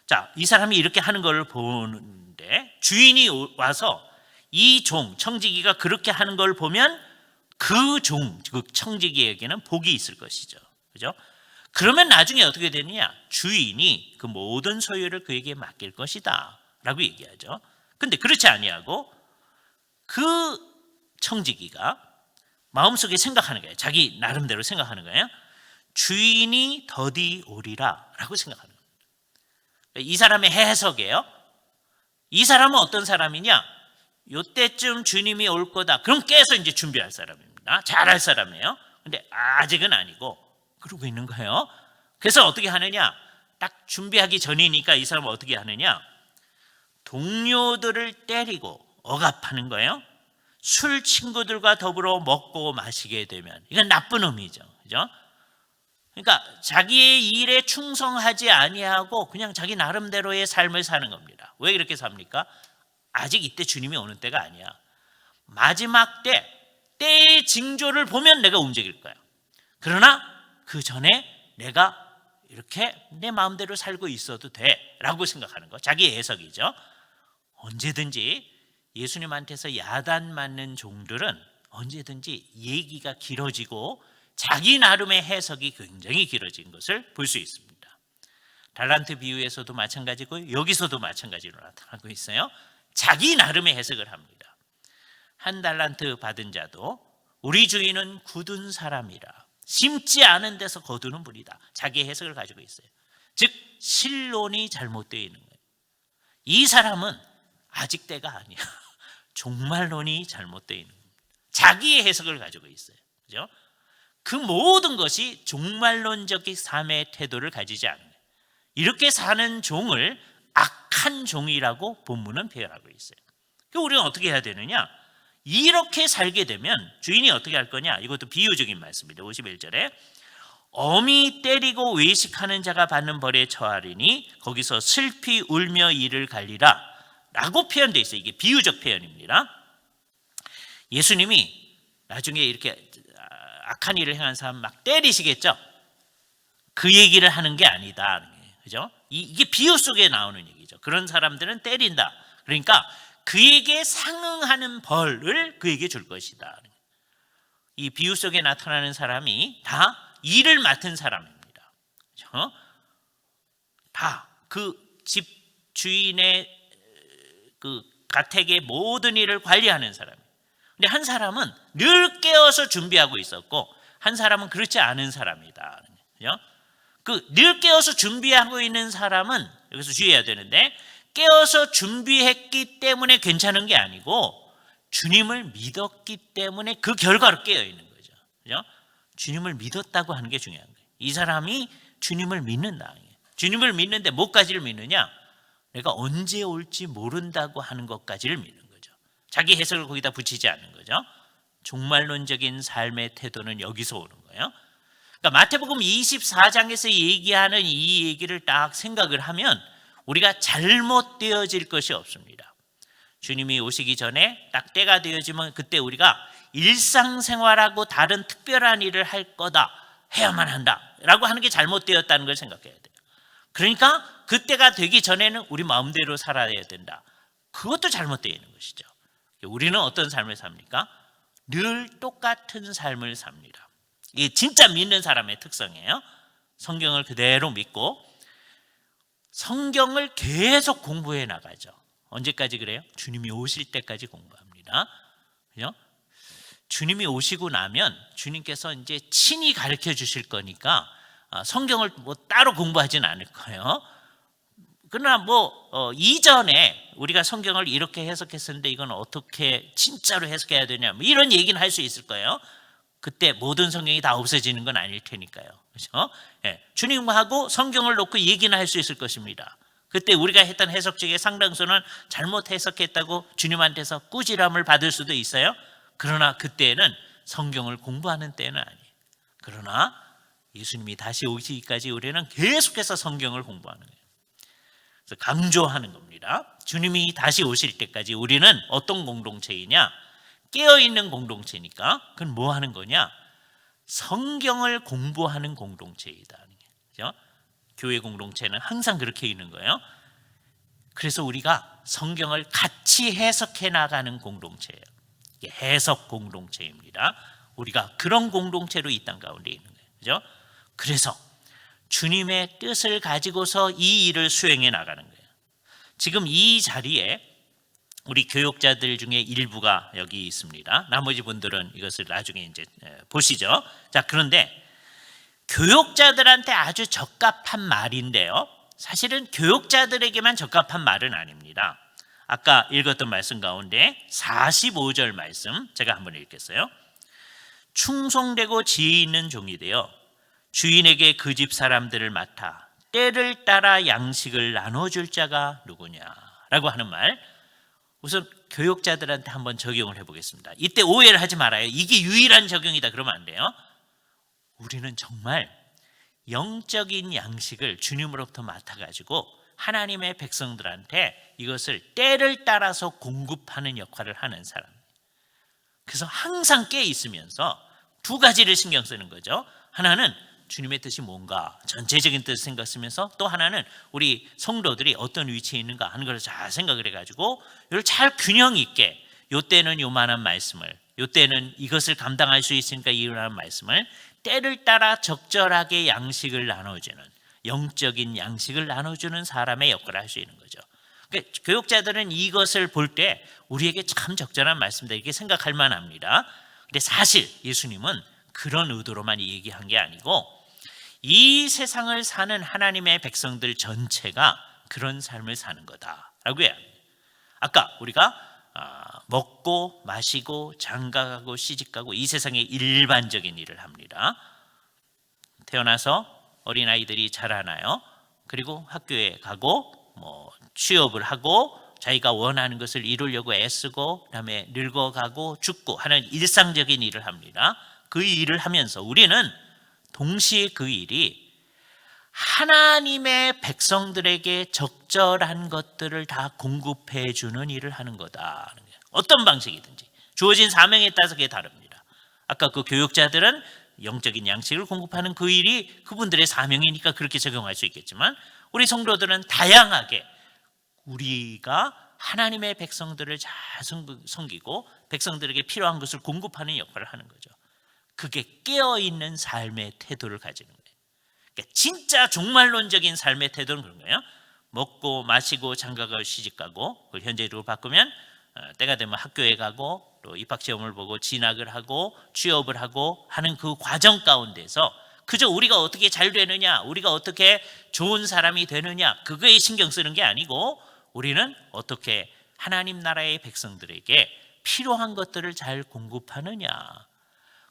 자, 이 사람이 이렇게 하는 걸 보는데 주인이 와서 이 청지기가 그렇게 하는 걸 보면 그 청지기에게는 복이 있을 것이죠. 그죠? 그러면 나중에 어떻게 되느냐? 주인이 그 모든 소유를 그에게 맡길 것이다 라고 얘기하죠. 근데 그렇지 아니하고 그 청지기가 마음속에 생각하는 거예요. 자기 나름대로 생각하는 거예요. 주인이 더디 오리라 라고 생각하는 거예요. 이 사람의 해석이에요. 이 사람은 어떤 사람이냐? 요때쯤 주님이 올 거다. 그럼 깨서 이제 준비할 사람입니다. 잘할 사람이에요. 근데 아직은 아니고 그러고 있는 거예요. 그래서 어떻게 하느냐? 딱 준비하기 전이니까 이 사람은 어떻게 하느냐? 동료들을 때리고 억압하는 거예요. 술 친구들과 더불어 먹고 마시게 되면 이건 나쁜 의미죠. 그죠? 그러니까 자기의 일에 충성하지 아니하고 그냥 자기 나름대로의 삶을 사는 겁니다. 왜 이렇게 삽니까? 아직 이때 주님이 오는 때가 아니야. 마지막 때의 징조를 보면 내가 움직일 거야. 그러나 그 전에 내가 이렇게 내 마음대로 살고 있어도 돼 라고 생각하는 거. 자기의 해석이죠. 언제든지 예수님한테서 야단 맞는 종들은 언제든지 얘기가 길어지고 자기 나름의 해석이 굉장히 길어진 것을 볼 수 있습니다. 달란트 비유에서도 마찬가지고 여기서도 마찬가지로 나타나고 있어요. 자기 나름의 해석을 합니다. 한 달란트 받은 자도 우리 주인은 굳은 사람이라 심지 않은 데서 거두는 분이다. 자기의 해석을 가지고 있어요. 즉 신론이 잘못되어 있는 거예요. 이 사람은 아직 때가 아니야. 종말론이 잘못되어 있는 겁니다. 자기의 해석을 가지고 있어요. 그죠? 그 모든 것이 종말론적인 삶의 태도를 가지지 않는 거예요. 이렇게 사는 종을 악한 종이라고 본문은 표현하고 있어요. 그럼 우리는 어떻게 해야 되느냐? 이렇게 살게 되면 주인이 어떻게 할 거냐? 이것도 비유적인 말씀입니다. 51절에 어미 때리고 외식하는 자가 받는 벌에 처하리니 거기서 슬피 울며 이를 갈리라 라고 표현되어 있어요. 이게 비유적 표현입니다. 예수님이 나중에 이렇게 악한 일을 행한 사람 막 때리시겠죠? 그 얘기를 하는 게 아니다. 그죠? 이게 비유 속에 나오는 얘기죠. 그런 사람들은 때린다. 그러니까 그에게 상응하는 벌을 그에게 줄 것이다. 이 비유 속에 나타나는 사람이 다 일을 맡은 사람입니다. 그죠? 다 그 집 주인의 그 가택의 모든 일을 관리하는 사람. 근데 한 사람은 늘 깨어서 준비하고 있었고 한 사람은 그렇지 않은 사람이다. 그죠? 그 늘 깨어서 준비하고 있는 사람은 여기서 주의해야 되는데, 깨어서 준비했기 때문에 괜찮은 게 아니고 주님을 믿었기 때문에 그 결과로 깨어 있는 거죠. 그죠? 주님을 믿었다고 하는 게 중요한 거예요. 이 사람이 주님을 믿는다. 주님을 믿는데 뭐까지를 믿느냐? 내가 언제 올지 모른다고 하는 것까지를 믿는 거죠. 자기 해석을 거기다 붙이지 않는 거죠. 종말론적인 삶의 태도는 여기서 오는 거예요. 그러니까 마태복음 24장에서 얘기하는 이 얘기를 딱 생각을 하면 우리가 잘못되어질 것이 없습니다. 주님이 오시기 전에 딱 때가 되어지면 그때 우리가 일상생활하고 다른 특별한 일을 할 거다, 해야만 한다 라고 하는 게 잘못되었다는 걸 생각해야 돼요. 그러니까 그때가 되기 전에는 우리 마음대로 살아야 된다. 그것도 잘못되어 있는 것이죠. 우리는 어떤 삶을 삽니까? 늘 똑같은 삶을 삽니다. 이게 진짜 믿는 사람의 특성이에요. 성경을 그대로 믿고 성경을 계속 공부해 나가죠. 언제까지 그래요? 주님이 오실 때까지 공부합니다. 그죠? 주님이 오시고 나면 주님께서 이제 친히 가르쳐 주실 거니까 성경을 뭐 따로 공부하진 않을 거예요. 그러나 이전에 우리가 성경을 이렇게 해석했었는데 이건 어떻게 진짜로 해석해야 되냐, 뭐 이런 얘기는 할 수 있을 거예요. 그때 모든 성경이 다 없어지는 건 아닐 테니까요. 그렇죠? 예, 주님하고 성경을 놓고 얘기는 할 수 있을 것입니다. 그때 우리가 했던 해석 중에 상당수는 잘못 해석했다고 주님한테서 꾸지람을 받을 수도 있어요. 그러나 그때는 성경을 공부하는 때는 아니에요. 그러나 예수님이 다시 오시기까지 우리는 계속해서 성경을 공부하는 거예요. 그래서 강조하는 겁니다. 주님이 다시 오실 때까지 우리는 어떤 공동체이냐? 깨어있는 공동체니까 그건 뭐 하는 거냐? 성경을 공부하는 공동체이다. 그렇죠? 교회 공동체는 항상 그렇게 있는 거예요. 그래서 우리가 성경을 같이 해석해 나가는 공동체예요. 이게 해석 공동체입니다. 우리가 그런 공동체로 이 땅 가운데 있는 거예요. 그렇죠? 그래서 주님의 뜻을 가지고서 이 일을 수행해 나가는 거예요. 지금 이 자리에 우리 교육자들 중에 일부가 여기 있습니다. 나머지 분들은 이것을 나중에 이제 보시죠. 자, 그런데 교육자들한테 아주 적합한 말인데요. 사실은 교육자들에게만 적합한 말은 아닙니다. 아까 읽었던 말씀 가운데 45절 말씀 제가 한번 읽겠어요. 충성되고 지혜 있는 종이 되어 주인에게 그 집 사람들을 맡아 때를 따라 양식을 나눠줄 자가 누구냐라고 하는 말, 우선 교육자들한테 한번 적용을 해보겠습니다. 이때 오해를 하지 말아요. 이게 유일한 적용이다 그러면 안 돼요. 우리는 정말 영적인 양식을 주님으로부터 맡아가지고 하나님의 백성들한테 이것을 때를 따라서 공급하는 역할을 하는 사람. 그래서 항상 깨 있으면서 두 가지를 신경 쓰는 거죠. 하나는 주님의 뜻이 뭔가 전체적인 뜻을 생각 쓰면서, 또 하나는 우리 성도들이 어떤 위치에 있는가 하는 걸 잘 생각을 해가지고 이걸 잘 균형 있게, 요때는 요만한 말씀을, 요때는 이것을 감당할 수 있으니까 이만한 말씀을 때를 따라 적절하게 양식을 나눠주는, 영적인 양식을 나눠주는 사람의 역할을 할 수 있는 거죠. 그러니까 교육자들은 이것을 볼 때 우리에게 참 적절한 말씀이다 이렇게 생각할 만합니다. 근데 사실 예수님은 그런 의도로만 얘기한 게 아니고 이 세상을 사는 하나님의 백성들 전체가 그런 삶을 사는 거다라고 해요. 아까 우리가 먹고 마시고 장가가고 시집가고 이 세상의 일반적인 일을 합니다. 태어나서 어린아이들이 자라나요. 그리고 학교에 가고 취업을 하고 자기가 원하는 것을 이루려고 애쓰고 그다음에 늙어가고 죽고 하는 일상적인 일을 합니다. 그 일을 하면서 우리는 동시에 그 일이 하나님의 백성들에게 적절한 것들을 다 공급해 주는 일을 하는 거다. 어떤 방식이든지 주어진 사명에 따라서 그게 다릅니다. 아까 그 교육자들은 영적인 양식을 공급하는 그 일이 그분들의 사명이니까 그렇게 적용할 수 있겠지만, 우리 성도들은 다양하게 우리가 하나님의 백성들을 잘 섬기고 백성들에게 필요한 것을 공급하는 역할을 하는 거죠. 그게 깨어있는 삶의 태도를 가지는 거예요. 그러니까 진짜 종말론적인 삶의 태도는 그런 거예요. 먹고 마시고 장가가고 시집가고, 그걸 현재로 바꾸면 때가 되면 학교에 가고 또 입학시험을 보고 진학을 하고 취업을 하고 하는 그 과정 가운데서 그저 우리가 어떻게 잘 되느냐, 우리가 어떻게 좋은 사람이 되느냐, 그거에 신경 쓰는 게 아니고 우리는 어떻게 하나님 나라의 백성들에게 필요한 것들을 잘 공급하느냐,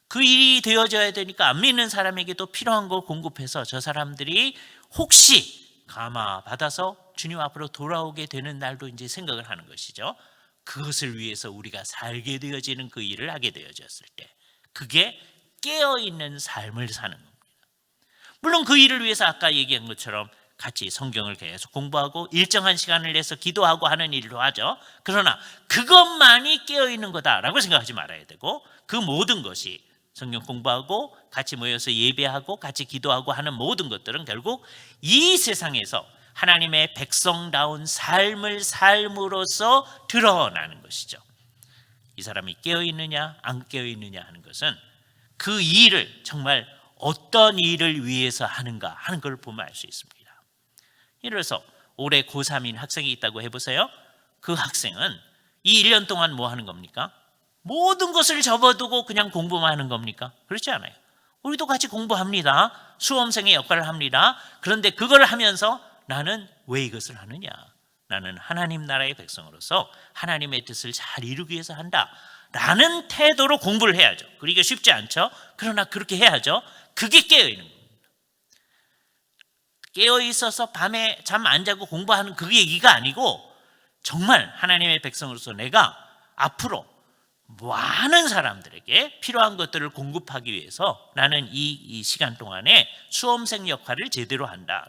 그 일이 되어져야 되니까 안 믿는 사람에게도 필요한 걸 공급해서 저 사람들이 혹시 감화 받아서 주님 앞으로 돌아오게 되는 날도 이제 생각을 하는 것이죠. 그것을 위해서 우리가 살게 되어지는 그 일을 하게 되어졌을 때 그게 깨어있는 삶을 사는 겁니다. 물론 그 일을 위해서 아까 얘기한 것처럼 같이 성경을 계속 공부하고 일정한 시간을 내서 기도하고 하는 일도 하죠. 그러나 그것만이 깨어있는 거다라고 생각하지 말아야 되고, 그 모든 것이 성경 공부하고 같이 모여서 예배하고 같이 기도하고 하는 모든 것들은 결국 이 세상에서 하나님의 백성다운 삶을 삶으로써 드러나는 것이죠. 이 사람이 깨어있느냐 안 깨어있느냐 하는 것은 그 일을 정말 어떤 일을 위해서 하는가 하는 걸 보면 알 수 있습니다. 예를 들어서 올해 고3인 학생이 있다고 해보세요. 그 학생은 이 1년 동안 뭐 하는 겁니까? 모든 것을 접어두고 그냥 공부만 하는 겁니까? 그렇지 않아요. 우리도 같이 공부합니다. 수험생의 역할을 합니다. 그런데 그걸 하면서 나는 왜 이것을 하느냐? 나는 하나님 나라의 백성으로서 하나님의 뜻을 잘 이루기 위해서 한다 라는 태도로 공부를 해야죠. 그러기가 쉽지 않죠. 그러나 그렇게 해야죠. 그게 깨어있는 겁니다. 깨어있어서 밤에 잠 안 자고 공부하는 그 얘기가 아니고 정말 하나님의 백성으로서 내가 앞으로 많은 사람들에게 필요한 것들을 공급하기 위해서 나는 이 시간 동안에 수험생 역할을 제대로 한다.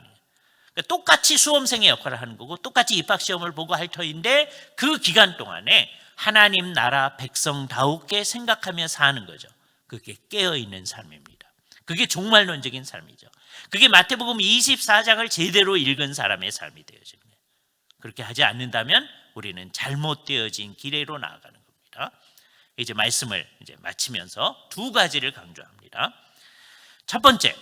그러니까 똑같이 수험생의 역할을 하는 거고 똑같이 입학시험을 보고 할 터인데 그 기간 동안에 하나님 나라 백성다우게 생각하며 사는 거죠. 그게 깨어있는 삶입니다. 그게 종말론적인 삶이죠. 그게 마태복음 24장을 제대로 읽은 사람의 삶이 되어집니다. 그렇게 하지 않는다면 우리는 잘못되어진 길로 나아가는 겁니다. 이제 말씀을 이제 마치면서 두 가지를 강조합니다. 첫 번째,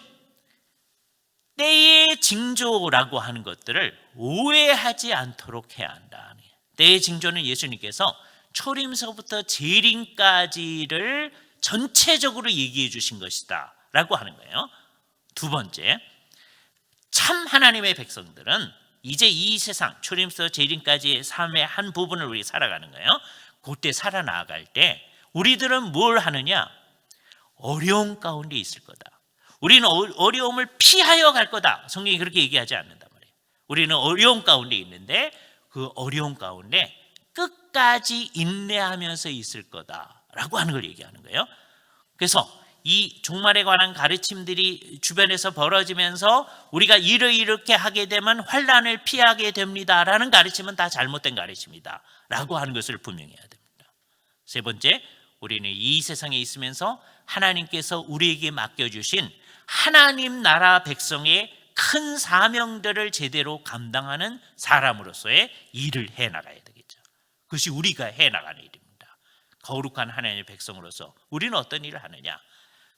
때의 징조라고 하는 것들을 오해하지 않도록 해야 한다. 때의 징조는 예수님께서 초림서부터 재림까지를 전체적으로 얘기해 주신 것이다 라고 하는 거예요. 두 번째, 참 하나님의 백성들은 이제 이 세상 초림서 재림까지의 삶의 한 부분을 우리 살아가는 거예요. 그때 살아나갈 때 우리들은 뭘 하느냐? 어려움 가운데 있을 거다. 우리는 어려움을 피하여 갈 거다. 성경이 그렇게 얘기하지 않는단 말이에요. 우리는 어려움 가운데 있는데 그 어려움 가운데 끝까지 인내하면서 있을 거다라고 하는 걸 얘기하는 거예요. 그래서 이 종말에 관한 가르침들이 주변에서 벌어지면서 우리가 이렇게 하게 되면 환난을 피하게 됩니다라는 가르침은 다 잘못된 가르침이다 라고 하는 것을 분명히 해야 됩니다. 세 번째, 우리는 이 세상에 있으면서 하나님께서 우리에게 맡겨주신 하나님 나라 백성의 큰 사명들을 제대로 감당하는 사람으로서의 일을 해나가야 되겠죠. 그것이 우리가 해나가는 일입니다. 거룩한 하나님의 백성으로서 우리는 어떤 일을 하느냐?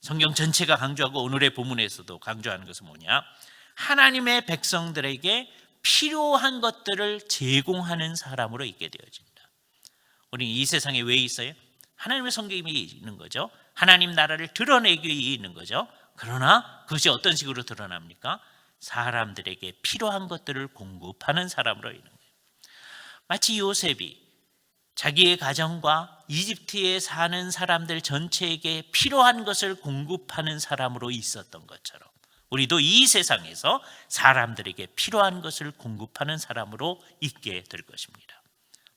성경 전체가 강조하고 오늘의 본문에서도 강조하는 것은 뭐냐? 하나님의 백성들에게 필요한 것들을 제공하는 사람으로 있게 되어진다. 우리는 이 세상에 왜 있어요? 하나님의 성경이 있는 거죠. 하나님 나라를 드러내기 위해 있는 거죠. 그러나 그것이 어떤 식으로 드러납니까? 사람들에게 필요한 것들을 공급하는 사람으로 있는 거예요. 마치 요셉이 자기의 가정과 이집트에 사는 사람들 전체에게 필요한 것을 공급하는 사람으로 있었던 것처럼 우리도 이 세상에서 사람들에게 필요한 것을 공급하는 사람으로 있게 될 것입니다.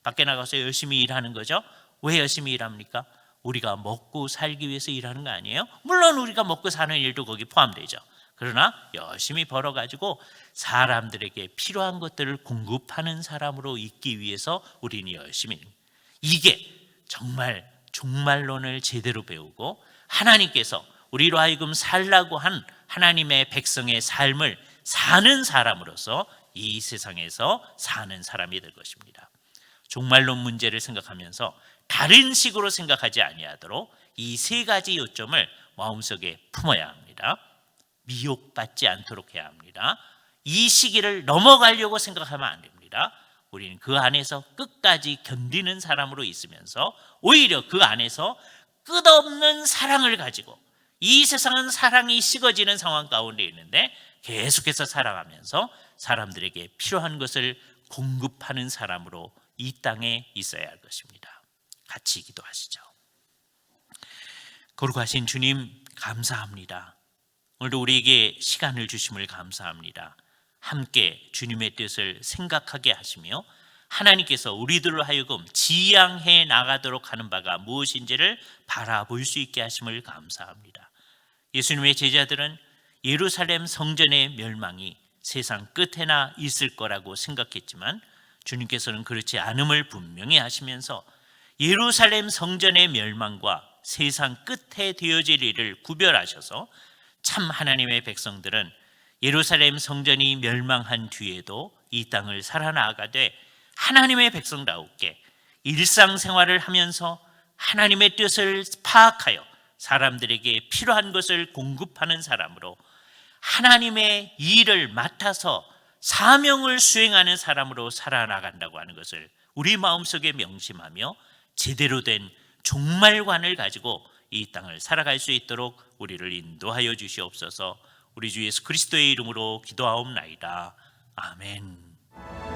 밖에 나가서 열심히 일하는 거죠. 왜 열심히 일합니까? 우리가 먹고 살기 위해서 일하는 거 아니에요? 물론 우리가 먹고 사는 일도 거기 포함되죠. 그러나 열심히 벌어가지고 사람들에게 필요한 것들을 공급하는 사람으로 있기 위해서 우리는 열심히, 이게 정말 종말론을 제대로 배우고 하나님께서 우리로 하여금 살라고 한 하나님의 백성의 삶을 사는 사람으로서 이 세상에서 사는 사람이 될 것입니다. 종말론 문제를 생각하면서 다른 식으로 생각하지 아니하도록 이 세 가지 요점을 마음속에 품어야 합니다. 미혹받지 않도록 해야 합니다. 이 시기를 넘어가려고 생각하면 안 됩니다. 우리는 그 안에서 끝까지 견디는 사람으로 있으면서 오히려 그 안에서 끝없는 사랑을 가지고, 이 세상은 사랑이 식어지는 상황 가운데 있는데 계속해서 살아가면서 사람들에게 필요한 것을 공급하는 사람으로 이 땅에 있어야 할 것입니다. 같이 기도하시죠. 거룩하신 주님, 감사합니다. 오늘도 우리에게 시간을 주심을 감사합니다. 함께 주님의 뜻을 생각하게 하시며 하나님께서 우리들로 하여금 지향해 나가도록 하는 바가 무엇인지를 바라볼 수 있게 하심을 감사합니다. 예수님의 제자들은 예루살렘 성전의 멸망이 세상 끝에나 있을 거라고 생각했지만 주님께서는 그렇지 않음을 분명히 하시면서 예루살렘 성전의 멸망과 세상 끝에 되어질 일을 구별하셔서 참 하나님의 백성들은 예루살렘 성전이 멸망한 뒤에도 이 땅을 살아나가되 하나님의 백성다우게 일상생활을 하면서 하나님의 뜻을 파악하여 사람들에게 필요한 것을 공급하는 사람으로, 하나님의 일을 맡아서 사명을 수행하는 사람으로 살아나간다고 하는 것을 우리 마음속에 명심하며 제대로 된 종말관을 가지고 이 땅을 살아갈 수 있도록 우리를 인도하여 주시옵소서. 우리 주 예수 그리스도의 이름으로 기도하옵나이다. 아멘.